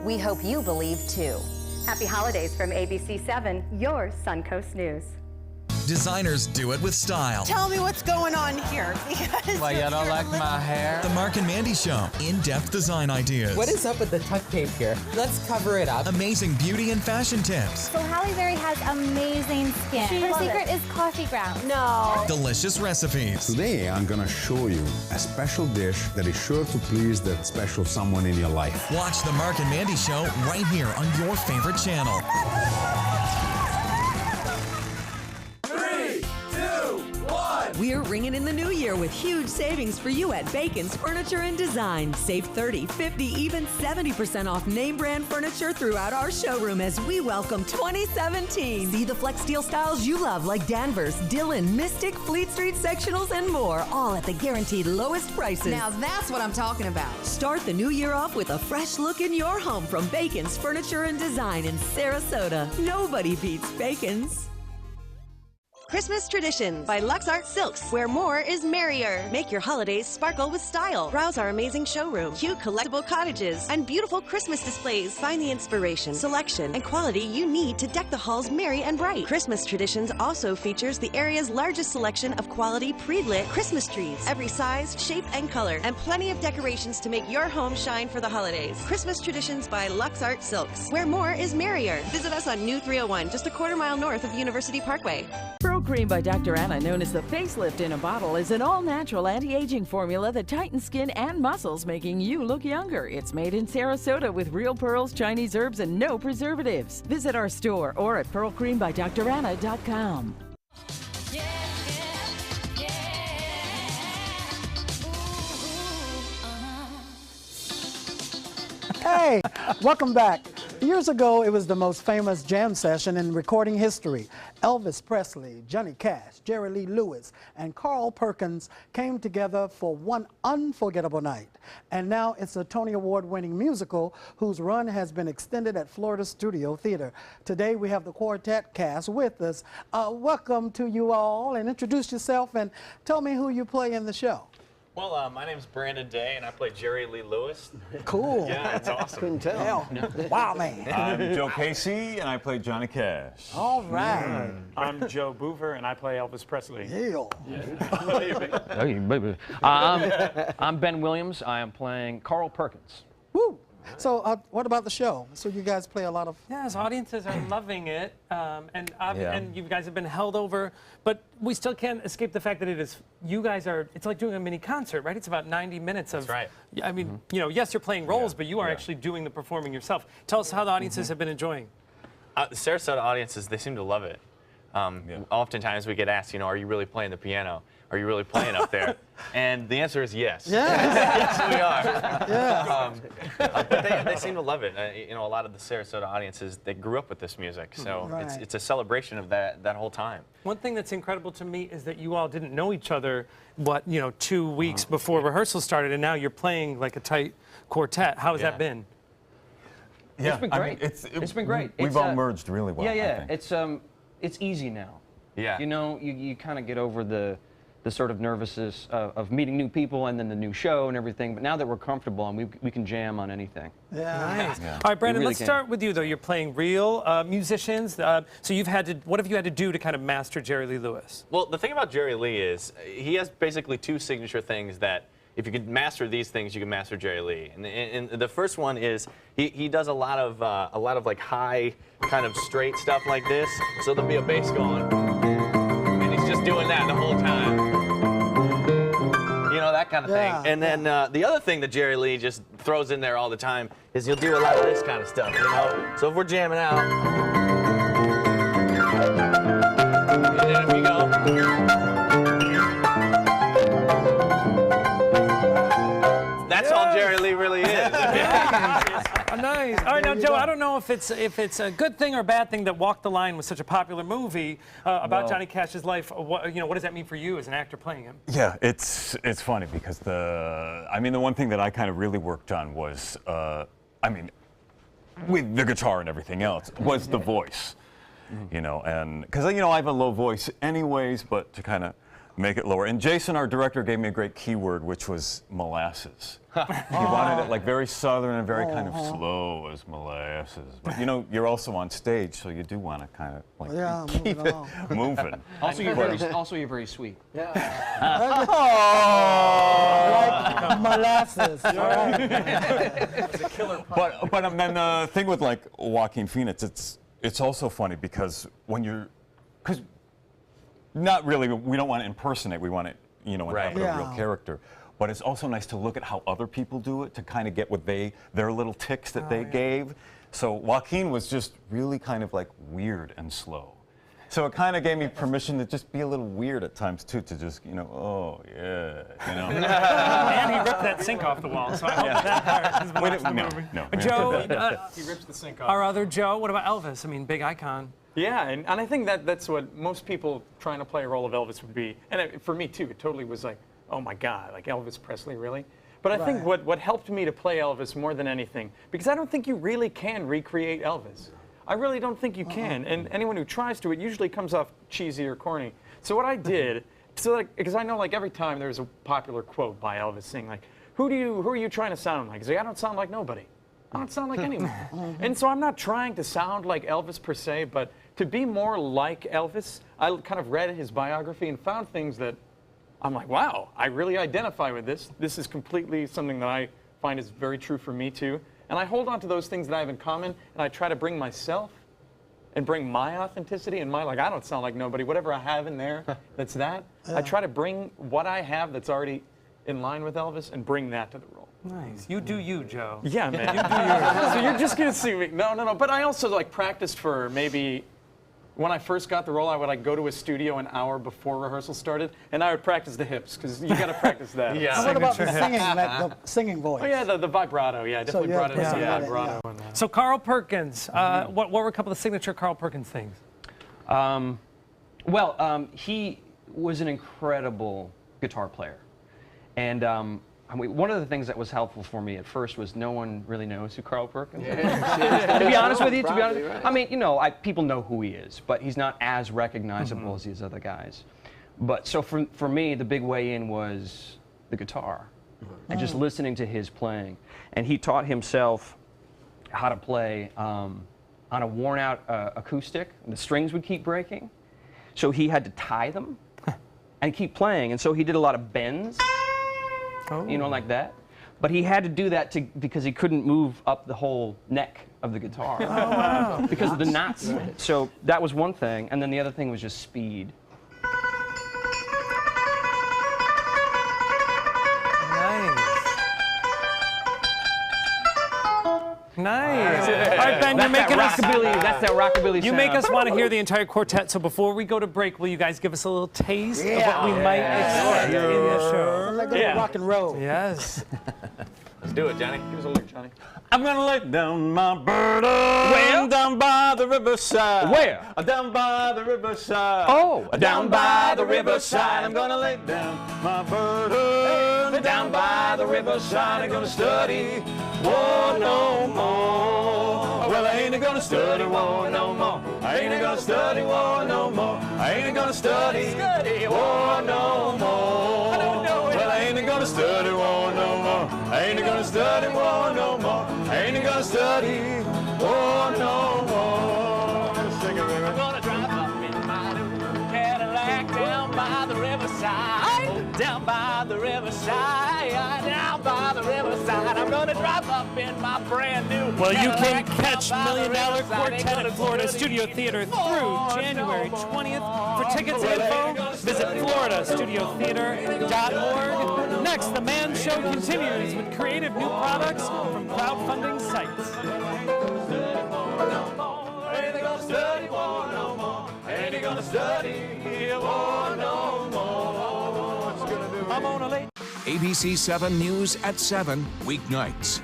S11: We hope you believe too.
S21: Happy holidays from ABC7, your Suncoast News.
S22: Designers do it with style.
S23: Tell me what's going on here.
S24: Why, you don't like my hair?
S22: The Mark and Mandy Show. In-depth design ideas.
S24: What is up with the tuck tape here? Let's cover it up.
S22: Amazing beauty and fashion tips.
S25: So Halle Berry has amazing skin. Her secret is coffee grounds.
S23: No.
S22: Delicious recipes.
S26: Today, I'm going to show you a special dish that is sure to please that special someone in your life.
S22: Watch The Mark and Mandy Show right here on your favorite channel.
S27: We're ringing in the new year with huge savings for you at Bacon's Furniture and Design. Save 30, 50, even 70% off name brand furniture throughout our showroom as we welcome 2017. See the flex steel styles you love like Danvers, Dillon, Mystic, Fleet Street sectionals, and more, all at the guaranteed lowest prices.
S23: Now that's what I'm talking about.
S27: Start the new year off with a fresh look in your home from Bacon's Furniture and Design in Sarasota. Nobody beats Bacon's.
S28: Christmas Traditions by Lux Art Silks, where more is merrier. Make your holidays sparkle with style. Browse our amazing showroom, cute collectible cottages, and beautiful Christmas displays. Find the inspiration, selection, and quality you need to deck the halls merry and bright. Christmas Traditions also features the area's largest selection of quality pre-lit Christmas trees, every size, shape, and color, and plenty of decorations to make your home shine for the holidays. Christmas Traditions by Lux Art Silks, where more is merrier. Visit us on New 301, just a quarter-mile north of University Parkway.
S12: Pro Cream by Dr. Anna, known as the facelift in a bottle, is an all-natural anti-aging formula that tightens skin and muscles, making you look younger. It's made in Sarasota with real pearls, Chinese herbs, and no preservatives. Visit our store or at pearlcreambydranna.com.
S2: Hey, welcome back. Years ago, it was the most famous jam session in recording history. Elvis Presley, Johnny Cash, Jerry Lee Lewis, and Carl Perkins came together for one unforgettable night. And now it's a Tony Award-winning musical whose run has been extended at Florida Studio Theater. Today, we have the quartet cast with us. Welcome to you all, and introduce yourself and tell me who you play in the show.
S29: Well, my name's Brandon Day, and I play Jerry Lee Lewis.
S2: Cool.
S29: Yeah, it's awesome.
S2: Couldn't tell. Wow, man.
S30: I'm Joe Casey, and I play Johnny Cash.
S2: All right.
S31: I'm Joe Boover, and I play Elvis Presley.
S2: Yeah.
S32: Hey, baby. I'm Ben Williams. I am playing Carl Perkins.
S2: Woo. So what about the show? So you guys play a lot of...
S1: Yes, audiences are loving it, and you guys have been held over, but we still can't escape the fact that you guys are, it's like doing a mini concert, right? It's about 90 minutes of...
S29: That's right.
S1: I mean, you know, yes, you're playing roles, but you are actually doing the performing yourself. Tell us how the audiences have been enjoying.
S29: The Sarasota audiences, they seem to love it. Oftentimes we get asked, you know, are you really playing the piano? are you really playing up there? And the answer is yes.
S2: Yes,
S29: yes, we are.
S2: Yeah.
S29: But they seem to love it. You know, a lot of the Sarasota audiences, they grew up with this music, so it's a celebration of that whole time.
S1: One thing that's incredible to me is that you all didn't know each other, 2 weeks before rehearsal started, and now you're playing like a tight quartet. How has that been?
S32: Yeah, it's been great. It's been great.
S30: We've all merged really well.
S32: Yeah, yeah. It's easy now.
S29: Yeah.
S32: You know, you kind of get over the sort of nervousness of meeting new people and then the new show and everything. But now that we're comfortable and we can jam on anything.
S1: Yeah. Nice. Yeah. All right, Brandon, let's start with you, though. You're playing real musicians. So what have you had to do to kind of master Jerry Lee Lewis?
S29: Well, the thing about Jerry Lee is he has basically 2 signature things that if you can master these things, you can master Jerry Lee. And the first one is he does a lot of like high kind of straight stuff like this. So there'll be a bass going, and he's just doing that the whole time. You know, that kind of thing. And then the other thing that Jerry Lee just throws in there all the time is he'll do a lot of this kind of stuff, you know? So if we're jamming out, and then if you go, that's all Jerry Lee really is.
S1: Nice. All right, now, Joe, I don't know if it's a good thing or a bad thing that Walk the Line was such a popular movie about Johnny Cash's life. What does that mean for you as an actor playing him?
S30: Yeah, it's funny because the one thing that I kind of really worked on was, with the guitar and everything else, was the voice. You know, and because I have a low voice anyways, but to kind of make it lower. And Jason, our director, gave me a great keyword, which was molasses. He wanted it like very southern and very kind of slow as molasses. But you're also on stage, so you do want to kind of like keep it moving.
S32: Also, you're very sweet.
S2: Yeah. Like molasses. All right.
S30: It's a killer pun. But then the thing with like Joaquin Phoenix, it's also funny because because not really, we don't want to impersonate, we want to, inhabit a real character. But it's also nice to look at how other people do it to kind of get what their little ticks that they gave. So Joaquin was just really kind of like weird and slow. So it kind of gave me permission to just be a little weird at times too, to just, oh yeah,
S1: And he ripped that sink off the wall, so I hope that part has been off the movie.
S30: No.
S1: Joe,
S31: he rips the sink off.
S1: Our other Joe, what about Elvis? I mean, big icon.
S31: Yeah, and I think that's what most people trying to play a role of Elvis would be. And for me, too, it totally was like, oh, my God, like Elvis Presley, really? But I think what helped me to play Elvis more than anything, because I don't think you really can recreate Elvis. I really don't think you can. And anyone who tries to, it usually comes off cheesy or corny. So what I did, because I know like every time there's a popular quote by Elvis saying like, who are you trying to sound like? He's like, I don't sound like nobody. I don't sound like anyone. And so I'm not trying to sound like Elvis per se, but to be more like Elvis, I kind of read his biography and found things that I'm like, wow, I really identify with this. This is completely something that I find is very true for me too. And I hold on to those things that I have in common, and I try to bring myself and bring my authenticity and I don't sound like nobody. Whatever I have in there, that's that. I try to bring what I have that's already in line with Elvis and bring that to the role.
S1: Nice. You do you, Joe.
S31: Yeah, man. You do you. So you're just going to see me. No. But I also like practiced for maybe, when I first got the role, I would like go to a studio an hour before rehearsal started, and I would practice the hips, because you got to practice that.
S2: Yeah. What about the singing, like the singing voice?
S31: Oh yeah, the vibrato. Yeah, definitely brought in some vibrato.
S1: Yeah. So Carl Perkins, what were a couple of signature Carl Perkins things?
S32: He was an incredible guitar player, and one of the things that was helpful for me at first was no one really knows who Carl Perkins is. To be honest with you, I mean, people know who he is, but he's not as recognizable as these other guys. But so for me, the big way in was the guitar, and just listening to his playing. And he taught himself how to play on a worn-out acoustic. The strings would keep breaking, so he had to tie them and keep playing. And so he did a lot of bends. Like that. But he had to do that because he couldn't move up the whole neck of the guitar. Because of the knots in it. So that was one thing. And then the other thing was just speed.
S1: Nice. Nice. All right, Ben, you're making us
S32: That's that rockabilly sound.
S1: You make us want to hear the entire quartet. So before we go to break, will you guys give us a little taste of what we might expect in the show?
S2: Like rock and roll.
S1: Yes.
S29: Let's do it, Johnny.
S31: Give us a lick, Johnny.
S30: I'm gonna lay down my burden down by the riverside.
S32: Where?
S30: Down by the riverside.
S32: Oh,
S30: down by the riverside. I'm gonna lay down my burden down by the riverside. I'm gonna study war no more. Well, I ain't gonna study war no more. I ain't gonna study war no more. I ain't gonna study war no more. Well, I ain't gonna study war no more. I ain't gonna study war no more. I ain't gonna study war no more. I'm gonna drive up in my new Cadillac down by the riverside. Down by the riverside. Down by the riverside. I'm gonna drive up in my brand new
S1: Well, you can
S30: Cadillac
S1: catch
S30: down by the
S1: $1 Million
S30: riverside.
S1: Quartet at Florida Studio Theater through January 20th. For tickets and info, visit floridastudiothéâtre.org. Next, the Man Show continues with creative new products from crowdfunding sites.
S30: Ain't gonna study war no more. Ain't gonna study war no more. What's gonna do? I'm on a late.
S3: ABC 7 News at 7, weeknights.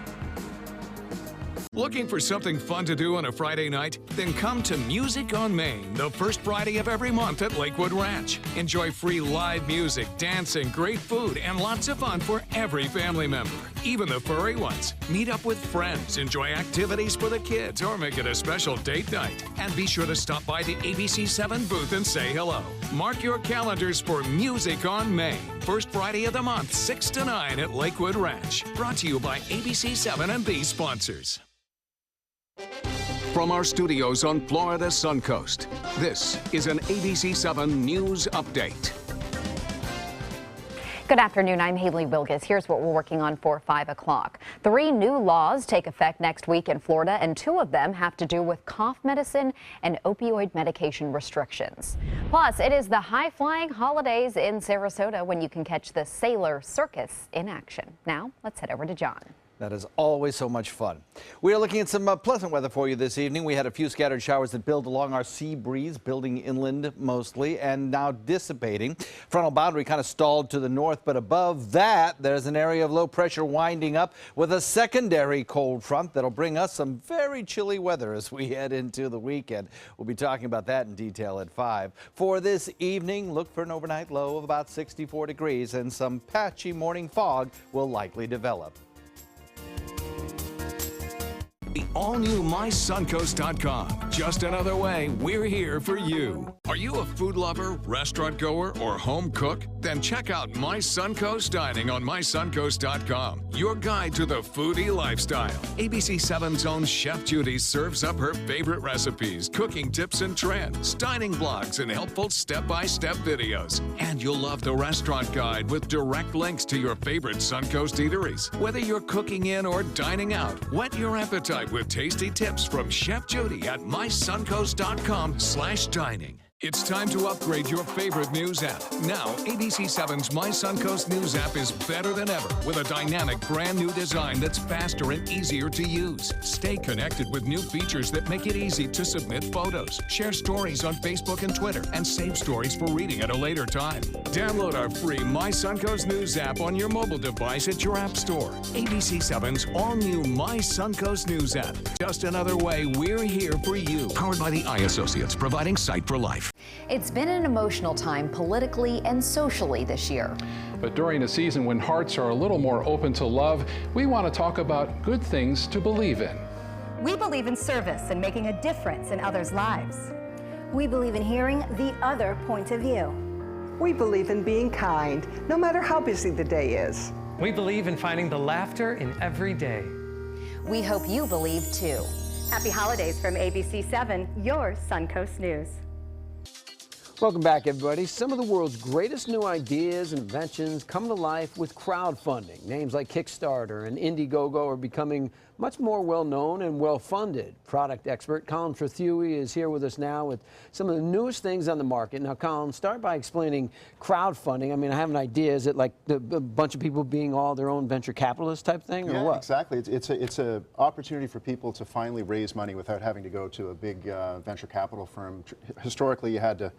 S3: Looking for something fun to do on a Friday night? Then come to Music on Main, the first Friday of every month at Lakewood Ranch. Enjoy free live music, dancing, great food, and lots of fun for every family member, even the furry ones. Meet up with friends, enjoy activities for the kids, or make it a special date night. And be sure to stop by the ABC 7 booth and say hello. Mark your calendars for Music on Main, first Friday of the month, 6 to 9 at Lakewood Ranch. Brought to you by ABC 7 and these sponsors. From our studios on Florida's Suncoast, this is an ABC 7 News Update.
S11: Good afternoon, I'm Haley Wilgus. Here's what we're working on for 5 o'clock. 3 new laws take effect next week in Florida, and 2 of them have to do with cough medicine and opioid medication restrictions. Plus, it is the high-flying holidays in Sarasota when you can catch the Sailor Circus in action. Now, let's head over to John.
S4: That is always so much fun. We are looking at some pleasant weather for you this evening. We had a few scattered showers that build along our sea breeze, building inland mostly, and now dissipating. Frontal boundary kind of stalled to the north, but above that, there's an area of low pressure winding up with a secondary cold front that'll bring us some very chilly weather as we head into the weekend. We'll be talking about that in detail at 5. For this evening, look for an overnight low of about 64 degrees, and some patchy morning fog will likely develop.
S3: The all-new MySuncoast.com. Just another way we're here for you. Are you a food lover, restaurant goer, or home cook? Then check out My Suncoast Dining on MySuncoast.com. Your guide to the foodie lifestyle. ABC 7's own Chef Judy serves up her favorite recipes, cooking tips and trends, dining blogs, and helpful step-by-step videos. And you'll love the restaurant guide with direct links to your favorite Suncoast eateries. Whether you're cooking in or dining out, whet your appetite with tasty tips from Chef Judy at mysuncoast.com/dining. It's time to upgrade your favorite news app. Now, ABC 7's My Suncoast News app is better than ever with a dynamic brand new design that's faster and easier to use. Stay connected with new features that make it easy to submit photos, share stories on Facebook and Twitter, and save stories for reading at a later time. Download our free My Suncoast News app on your mobile device at your app store. ABC 7's all-new My Suncoast News app. Just another way we're here for you. Powered by the Eye Associates, providing sight for life.
S11: It's been an emotional time politically and socially this year.
S5: But during a season when hearts are a little more open to love, we want to talk about good things to believe in.
S21: We believe in service and making a difference in others' lives.
S25: We believe in hearing the other point of view.
S6: We believe in being kind, no matter how busy the day is.
S1: We believe in finding the laughter in every day.
S11: We hope you believe too.
S21: Happy holidays from ABC 7, your Suncoast News.
S7: Welcome back, everybody. Some of the world's greatest new ideas and inventions come to life with crowdfunding. Names like Kickstarter and Indiegogo are becoming much more well-known and well-funded. Product expert Colin Trethewey is here with us now with some of the newest things on the market. Now, Colin, start by explaining crowdfunding. I mean, I have an idea. Is it like a bunch of people being all their own venture capitalists type thing, or what?
S8: Exactly. It's an opportunity for people to finally raise money without having to go to a big venture capital firm. Historically, you had to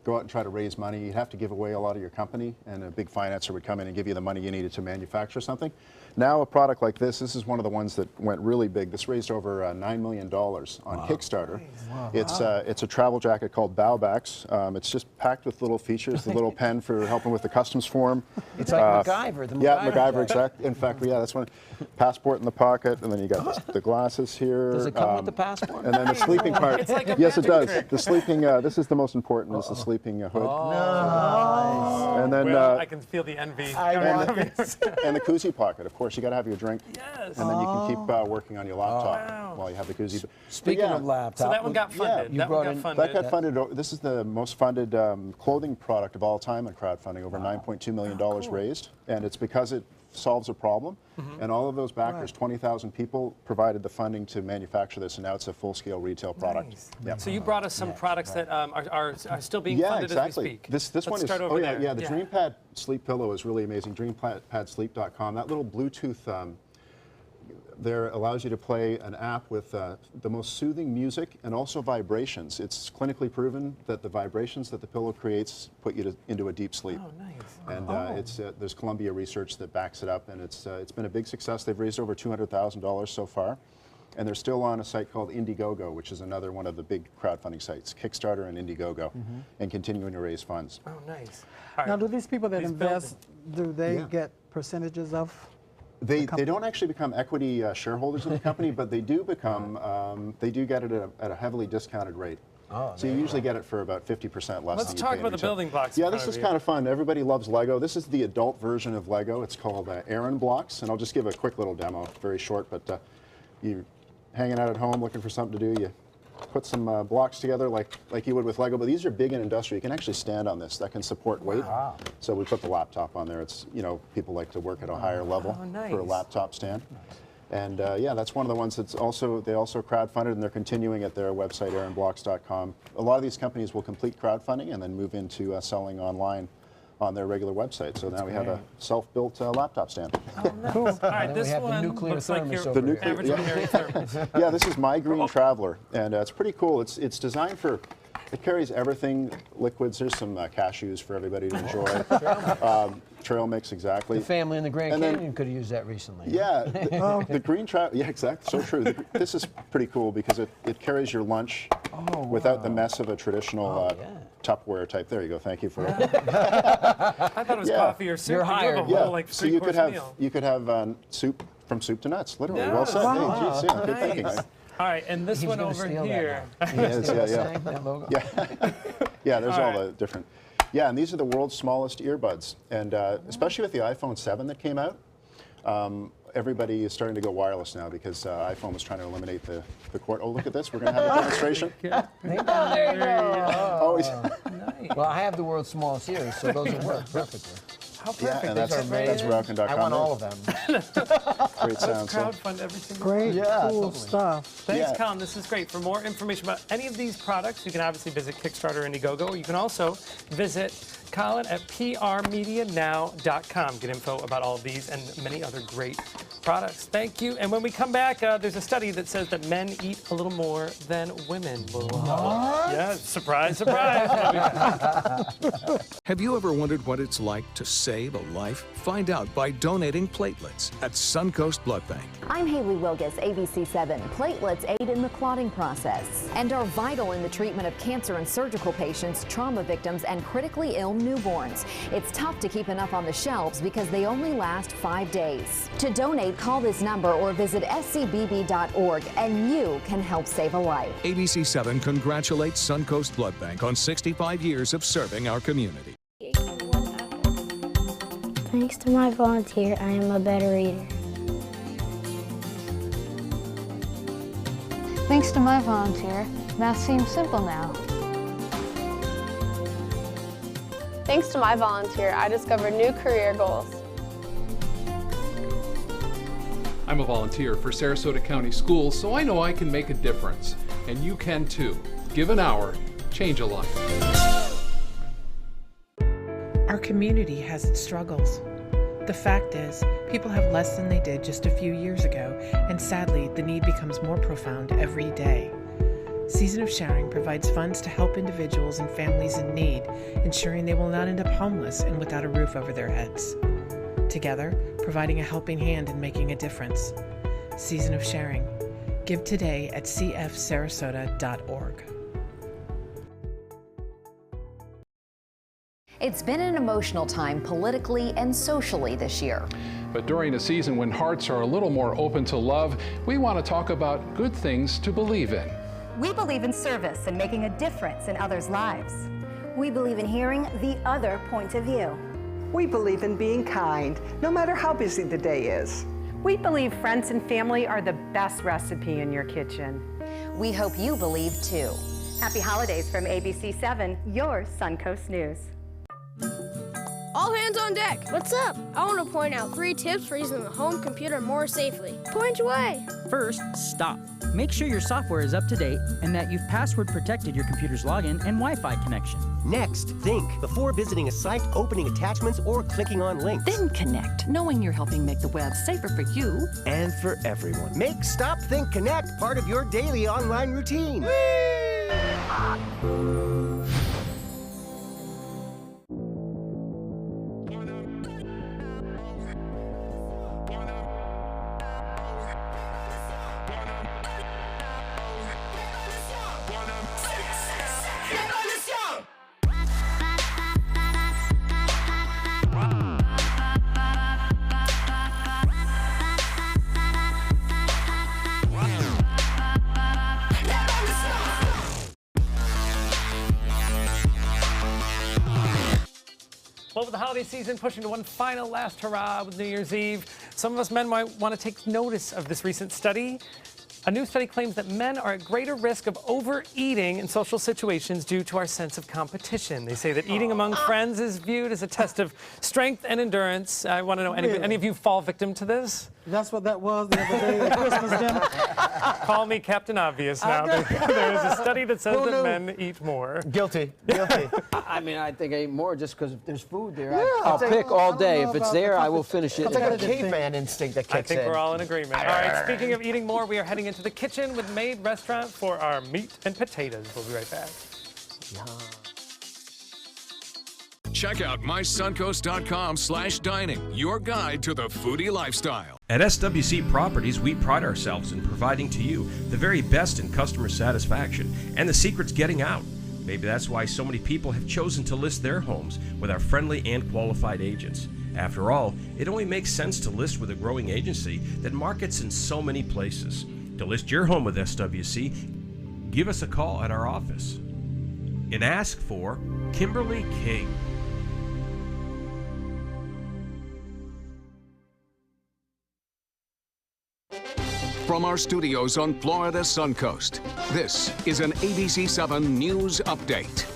S8: go out and try to raise money. You'd have to give away a lot of your company, and a big financer would come in and give you the money you needed to manufacture something. Now a product like this is one of the ones that went really big. This raised over $9 million on Kickstarter. Wow. It's a travel jacket called Bowbacks. It's just packed with little features, the little pen for helping with the customs form.
S7: It's like MacGyver.
S8: MacGyver, exactly. In fact, that's one. Passport in the pocket, and then you got the glasses here.
S7: Does it come with the passport?
S8: And then the sleeping part.
S1: It's like a
S8: yes, it does.
S1: trick.
S8: The sleeping, this is the most important, is the sleeping hood.
S7: Oh, nice.
S8: And then,
S1: well, I can feel the envy.
S8: And the koozie pocket, of course. You got to have your drink.
S1: Yes.
S8: And then you can keep working on your laptop while you have the koozie.
S7: Speaking of laptop.
S1: So that one got funded.
S8: Yeah,
S1: that
S8: got funded. This is the most funded clothing product of all time in crowdfunding, over $9.2 million raised. And it's because it solves a problem. And all of those backers, 20,000 people, provided the funding to manufacture this, and now it's a full-scale retail product.
S1: Nice.
S8: Yep.
S1: So you brought us some products that are still being funded as we speak.
S8: This
S1: Let's
S8: one is,
S1: start over there.
S8: the DreamPad sleep pillow is really amazing. DreamPadSleep.com. That little Bluetooth there allows you to play an app with the most soothing music and also vibrations. It's clinically proven that the vibrations that the pillow creates put you into a deep sleep.
S1: Oh, nice.
S8: And there's Columbia research that backs it up, and it's been a big success. They've raised over $200,000 so far, and they're still on a site called Indiegogo, which is another one of the big crowdfunding sites, Kickstarter and Indiegogo, and continuing to raise funds.
S1: Oh, nice.
S2: Now, do these people that invest, do they get percentages of?
S8: They don't actually become equity shareholders in the company, but they do become, they do get it at a heavily discounted rate.
S7: Oh,
S8: so you usually get it for about 50% less.
S1: Let's talk about the building blocks.
S8: Yeah, this is kind of fun. Everybody loves Lego. This is the adult version of Lego. It's called Aaron Blocks, and I'll just give a quick little demo, very short, but you hanging out at home looking for something to do, you put some blocks together like you would with Lego, but these are big and industrial. You can actually stand on this. That can support weight. Wow. So we put the laptop on there. It's, people like to work at a higher level for a laptop stand. And yeah, that's one of the ones that's they also crowdfunded, and they're continuing at their website, aaronblocks.com. A lot of these companies will complete crowdfunding and then move into selling online on their regular website. So now we have a self-built laptop stand.
S1: Oh, nice. Cool. All right, this one looks like your average ordinary thermos.
S8: Yeah, this is My Green Traveler, and it's pretty cool. It's designed for, it carries everything, liquids. There's some cashews for everybody to enjoy. Trail mix, exactly.
S7: The family in the Grand Canyon could have used that recently.
S8: Yeah, the green travel. Yeah, exactly. So true. This is pretty cool because it carries your lunch without the mess of a traditional Tupperware type. There you go. Thank you for.
S1: I thought it was coffee or soup.
S8: You're
S1: hired.
S8: So you could have soup from soup to nuts. Literally. Well said.
S1: Wow.
S8: Hey, geez, yeah, good thinking.
S1: All right, and this one over here.
S8: Yes, yeah. There's all the different. Yeah, and these are the world's smallest earbuds, and especially with the iPhone 7 that came out, everybody is starting to go wireless now because iPhone was trying to eliminate the cord. Oh, look at this! We're going to have a demonstration.
S7: There you go. Nice. Well, I have the world's smallest ears, so those will work perfectly.
S1: How perfect.
S8: Yeah, and that's Rockin.com.
S7: I want all of them.
S8: Great sound.
S1: Let's crowdfund everything.
S2: Great, cool stuff.
S1: Thanks, Colin. This is great. For more information about any of these products, you can obviously visit Kickstarter or Indiegogo. You can also visit Colin at prmedianow.com. Get info about all of these and many other great products. Thank you. And when we come back, there's a study that says that men eat a little more than women. What? Yeah, surprise, surprise.
S3: Have you ever wondered what it's like to save a life? Find out by donating platelets at Suncoast Blood Bank.
S11: I'm Haley Wilgus, ABC7. Platelets aid in the clotting process and are vital in the treatment of cancer and surgical patients, trauma victims, and critically ill newborns. It's tough to keep enough on the shelves because they only last 5 days. To donate, call this number or visit scbb.org and you can help save a life.
S3: ABC7 congratulates Suncoast Blood Bank on 65 years of serving our community.
S25: Thanks to my volunteer, I am a better eater. Thanks to my volunteer, math seems simple now.
S9: Thanks to my volunteer, I discovered new career goals.
S5: I'm a volunteer for Sarasota County Schools, so I know I can make a difference. And you can too. Give an hour, change a life.
S10: Our community has its struggles. The fact is, people have less than they did just a few years ago, and sadly, the need becomes more profound every day. Season of Sharing provides funds to help individuals and families in need, ensuring they will not end up homeless and without a roof over their heads. Together, providing a helping hand and making a difference. Season of Sharing. Give today at cfsarasota.org.
S11: It's been an emotional time politically and socially this year.
S5: But during a season when hearts are a little more open to love, we want to talk about good things to believe in.
S21: We believe in service and making a difference in others' lives.
S25: We believe in hearing the other point of view.
S6: We believe in being kind, no matter how busy the day is.
S13: We believe friends and family are the best recipe in your kitchen.
S11: We hope you believe too.
S21: Happy holidays from ABC 7, your Suncoast News.
S14: All hands on deck. What's up? I want to point out 3 tips for using the home computer more safely. Point away.
S15: First, stop. Make sure your software is up to date and that you've password protected your computer's login and Wi-Fi connection.
S16: Next, think before visiting a site, opening attachments, or clicking on links.
S17: Then connect, knowing you're helping make the web safer for you
S16: and for everyone. Make Stop, Think, Connect part of your daily online routine.
S1: Well, with the holiday season pushing to one final last hurrah with New Year's Eve, some of us men might want to take notice of this recent study. A new study claims that men are at greater risk of overeating in social situations due to our sense of competition. They say that eating among friends is viewed as a test of strength and endurance. I want to know, any of you fall victim to this?
S2: That's what that was the other day at Christmas dinner.
S1: Call me Captain Obvious now. There is a study that says that men eat more.
S16: Guilty.
S7: I mean, I think I eat more just because there's food there.
S16: Yeah.
S7: I'll pick all day. If it's there, I will finish it.
S16: It's like a caveman instinct that kicks in.
S1: I think we're all in agreement. All right, speaking of eating more, we are heading into the kitchen with Made Restaurant for our meat and potatoes. We'll be right back.
S3: Check out mysuncoast.com/dining, your guide to the foodie lifestyle.
S18: At SWC Properties, we pride ourselves in providing to you the very best in customer satisfaction, and the secret's getting out. Maybe that's why so many people have chosen to list their homes with our friendly and qualified agents. After all, it only makes sense to list with a growing agency that markets in so many places. To list your home with SWC, give us a call at our office and ask for Kimberly King.
S3: From our studios on Florida's Suncoast, this is an ABC 7 News Update.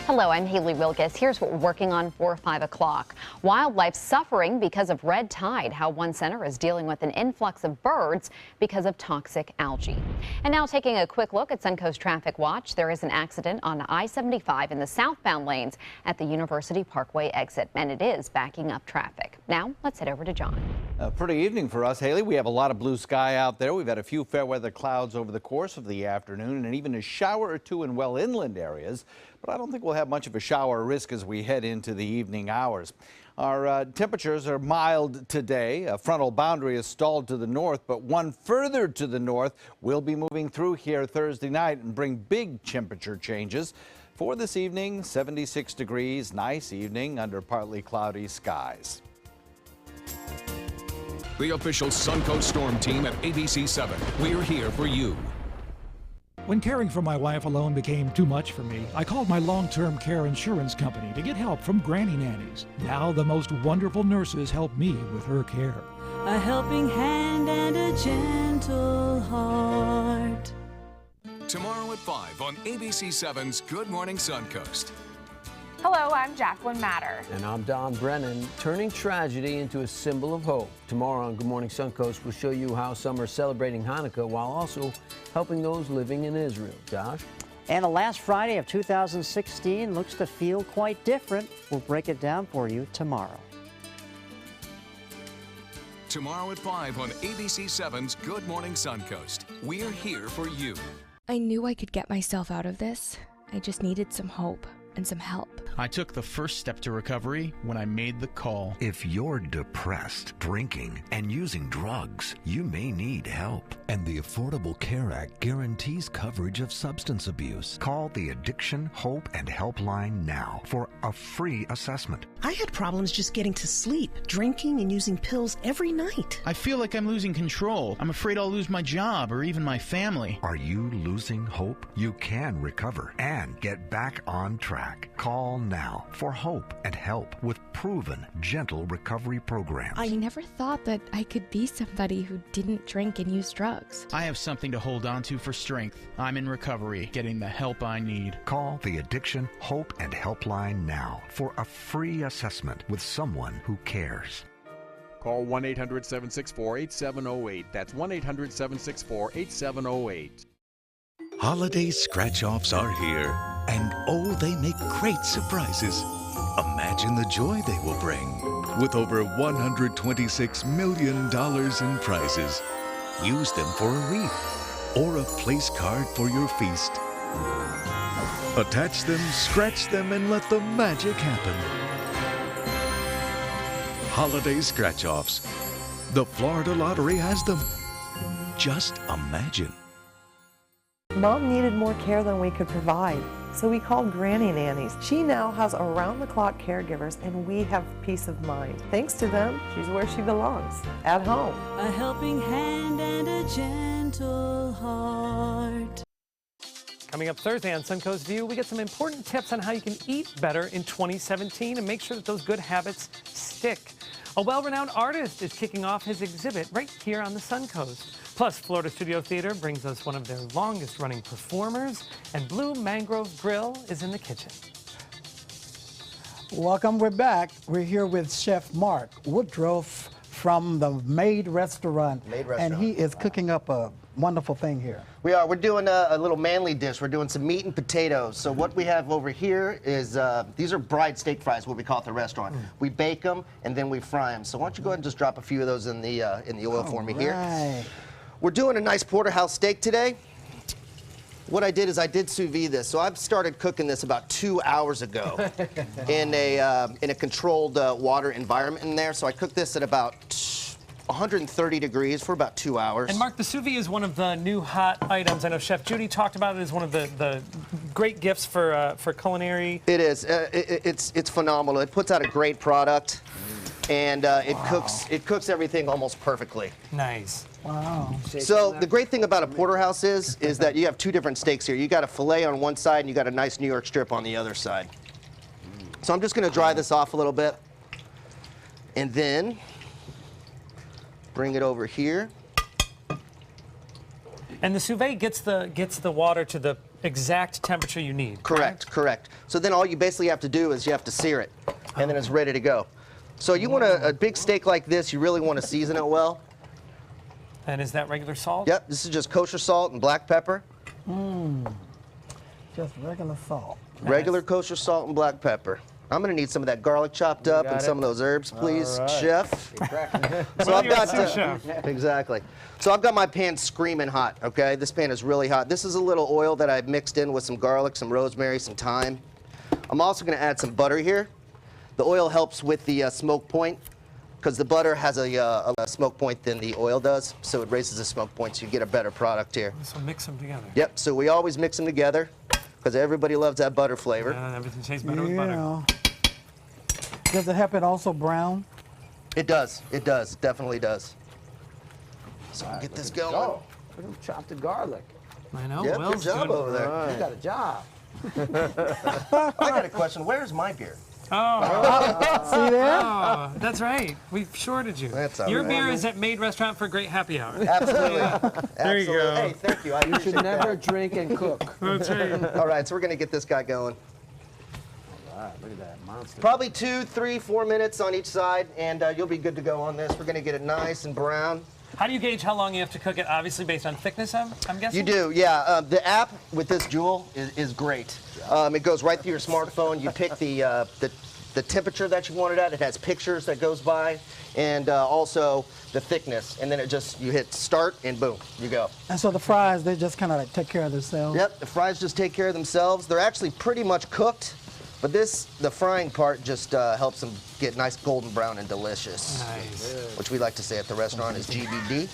S11: Hello, I'm Haley Wilkes. Here's what we're working on for 5 o'clock. Wildlife suffering because of red tide. How one center is dealing with an influx of birds because of toxic algae. And now taking a quick look at Suncoast Traffic Watch. There is an accident on I-75 in the southbound lanes at the University Parkway exit, and it is backing up traffic. Now let's head over to John.
S4: A pretty evening for us, Haley. We have a lot of blue sky out there. We've had a few fair weather clouds over the course of the afternoon and even a shower or two in well inland areas. But I don't think we'll have much of a shower risk as we head into the evening hours. Our temperatures are mild today. A frontal boundary is stalled to the north, but one further to the north will be moving through here Thursday night and bring big temperature changes. For this evening, 76 degrees, nice evening under partly cloudy skies.
S3: The official Suncoast Storm Team at ABC 7. We're here for you.
S19: When caring for my wife alone became too much for me, I called my long-term care insurance company to get help from granny nannies. Now the most wonderful nurses help me with her care.
S27: A helping hand and a gentle heart.
S3: Tomorrow at 5 on ABC 7's Good Morning Suncoast.
S8: Hello, I'm Jacqueline Matter.
S7: And I'm Don Brennan. Turning tragedy into a symbol of hope. Tomorrow on Good Morning Suncoast, we'll show you how some are celebrating Hanukkah while also helping those living in Israel. Josh?
S12: And the last Friday of 2016 looks to feel quite different. We'll break it down for you tomorrow.
S3: Tomorrow at 5 on ABC7's Good Morning Suncoast. We're here for you.
S20: I knew I could get myself out of this. I just needed some hope and some help.
S22: I took the first step to recovery when I made the call.
S23: If you're depressed, drinking, and using drugs, you may need help. And the Affordable Care Act guarantees coverage of substance abuse. Call the Addiction, Hope, and Helpline now for a free assessment.
S24: I had problems just getting to sleep, drinking and using pills every night.
S22: I feel like I'm losing control. I'm afraid I'll lose my job or even my family.
S23: Are you losing hope? You can recover and get back on track. Call now for hope and help with proven, gentle recovery programs.
S20: I never thought that I could be somebody who didn't drink and use drugs.
S22: I have something to hold on to for strength. I'm in recovery, getting the help I need.
S23: Call the Addiction, Hope, and Helpline now for a free assessment with someone who cares.
S26: Call 1-800-764-8708. That's 1-800-764-8708.
S28: Holiday scratch-offs are here, and oh, they make great surprises. Imagine the joy they will bring. With over $126 million in prizes, use them for a wreath or a place card for your feast. Attach them, scratch them, and let the magic happen. Holiday scratch-offs. The Florida Lottery has them. Just imagine.
S29: Mom needed more care than we could provide, so we called Granny Nannies. She now has around-the-clock caregivers, and we have peace of mind. Thanks to them, she's where she belongs, at home.
S27: A helping hand and a gentle heart.
S1: Coming up Thursday on Suncoast View, we get some important tips on how you can eat better in 2017 and make sure that those good habits stick. A well-renowned artist is kicking off his exhibit right here on the Suncoast. Plus, Florida Studio Theater brings us one of their longest-running performers, and Blue Mangrove Grill is in the kitchen.
S2: Welcome, we're back. We're here with Chef Mark Woodruff from the Made Restaurant. And he is cooking up a wonderful thing here.
S16: We are. We're doing a little manly dish. We're doing some meat and potatoes. So what we have over here is, these are bride steak fries, what we call it at the restaurant. We bake them, and then we fry them. So why don't you go ahead and just drop a few of those in the oil for me here. We're doing a nice porterhouse steak today. What I did is I did sous vide this. So I've started cooking this about 2 hours ago in a controlled water environment in there. So I cooked this at about 130 degrees for about 2 hours.
S1: And Mark, the sous vide is one of the new hot items. I know Chef Judy talked about it as one of the great gifts for culinary.
S16: It is. It's phenomenal. It puts out a great product, and it cooks everything almost perfectly.
S1: Nice.
S2: Wow.
S16: So the great thing about a porterhouse is that you have two different steaks here. You got a filet on one side, and you got a nice New York strip on the other side. So I'm just going to dry this off a little bit, and then bring it over here.
S1: And the sous vide gets the water to the exact temperature you need.
S16: Correct. So then all you basically have to do is you have to sear it, and then it's ready to go. So you want a big steak like this, you really want to season it well.
S1: And is that regular salt?
S16: Yep, this is just kosher salt and black pepper.
S2: Just regular salt.
S16: Regular kosher salt and black pepper. I'm going to need some of that garlic chopped up and some of those herbs, please, Chef. So I've got exactly. So I've got my pan screaming hot. Okay, this pan is really hot. This is a little oil that I've mixed in with some garlic, some rosemary, some thyme. I'm also going to add some butter here. The oil helps with the smoke point, because the butter has a smoke point than the oil does, so it raises the smoke point, so you get a better product here.
S1: So mix them together.
S16: Yep, so we always mix them together, because everybody loves that butter flavor.
S1: Yeah, everything tastes better with butter.
S2: Does it help it also brown?
S16: It does, definitely does. So I'll get this going.
S7: Look at him chop the garlic.
S1: I know,
S16: yep, good job over there.
S7: You got a job.
S16: I got a question, where's my beer?
S2: See there?
S1: Oh, that's right. We've shorted you.
S16: That's all
S1: Your
S16: right.
S1: beer is at Made Restaurant for a great happy hour.
S16: Absolutely.
S1: There you go.
S16: Hey, thank you. I
S7: You should never drink and cook.
S1: That's right.
S16: All right, so we're going to get this guy going.
S7: Look at that monster.
S16: Probably 2, 3, 4 minutes on each side, and you'll be good to go on this. We're going to get it nice and brown.
S1: How do you gauge how long you have to cook it? Obviously based on thickness, I'm guessing?
S16: You do, yeah. The app with this Jewel is great. It goes right through your smartphone. You pick the temperature that you want it at. It has pictures that goes by, and also the thickness. And then you hit start, and boom, you go.
S2: And so the fries, they just kind of like take care of themselves?
S16: Yep, the fries just take care of themselves. They're actually pretty much cooked, but the frying part just helps them get nice golden brown and delicious.
S1: Nice.
S16: Which we like to say at the restaurant is GBD.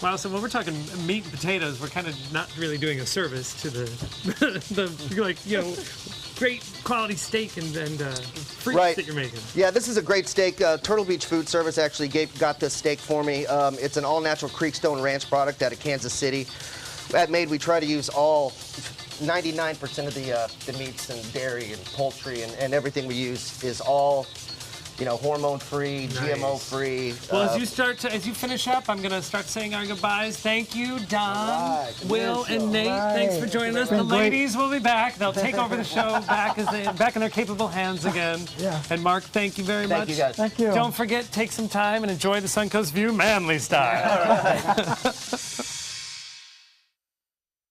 S1: Wow, so when we're talking meat and potatoes, we're kind of not really doing a service to the great quality steak and fruits that you're making.
S16: Yeah, this is a great steak. Turtle Beach Food Service actually got this steak for me. It's an all-natural Creekstone Ranch product out of Kansas City. At Made, we try to use all 99% of the meats and dairy and poultry and everything we use is all, hormone-free,
S1: Nice.
S16: GMO-free.
S1: Well, as you finish up, I'm going to start saying our goodbyes. Thank you, Don, Will, and Nate. Thanks for joining us. The ladies will be back. They'll take over the show back in their capable hands again.
S2: Yeah.
S1: And Mark, thank you very much.
S16: Thank you, guys.
S2: Thank you.
S1: Don't forget, take some time and enjoy the Suncoast View manly style.
S16: All right.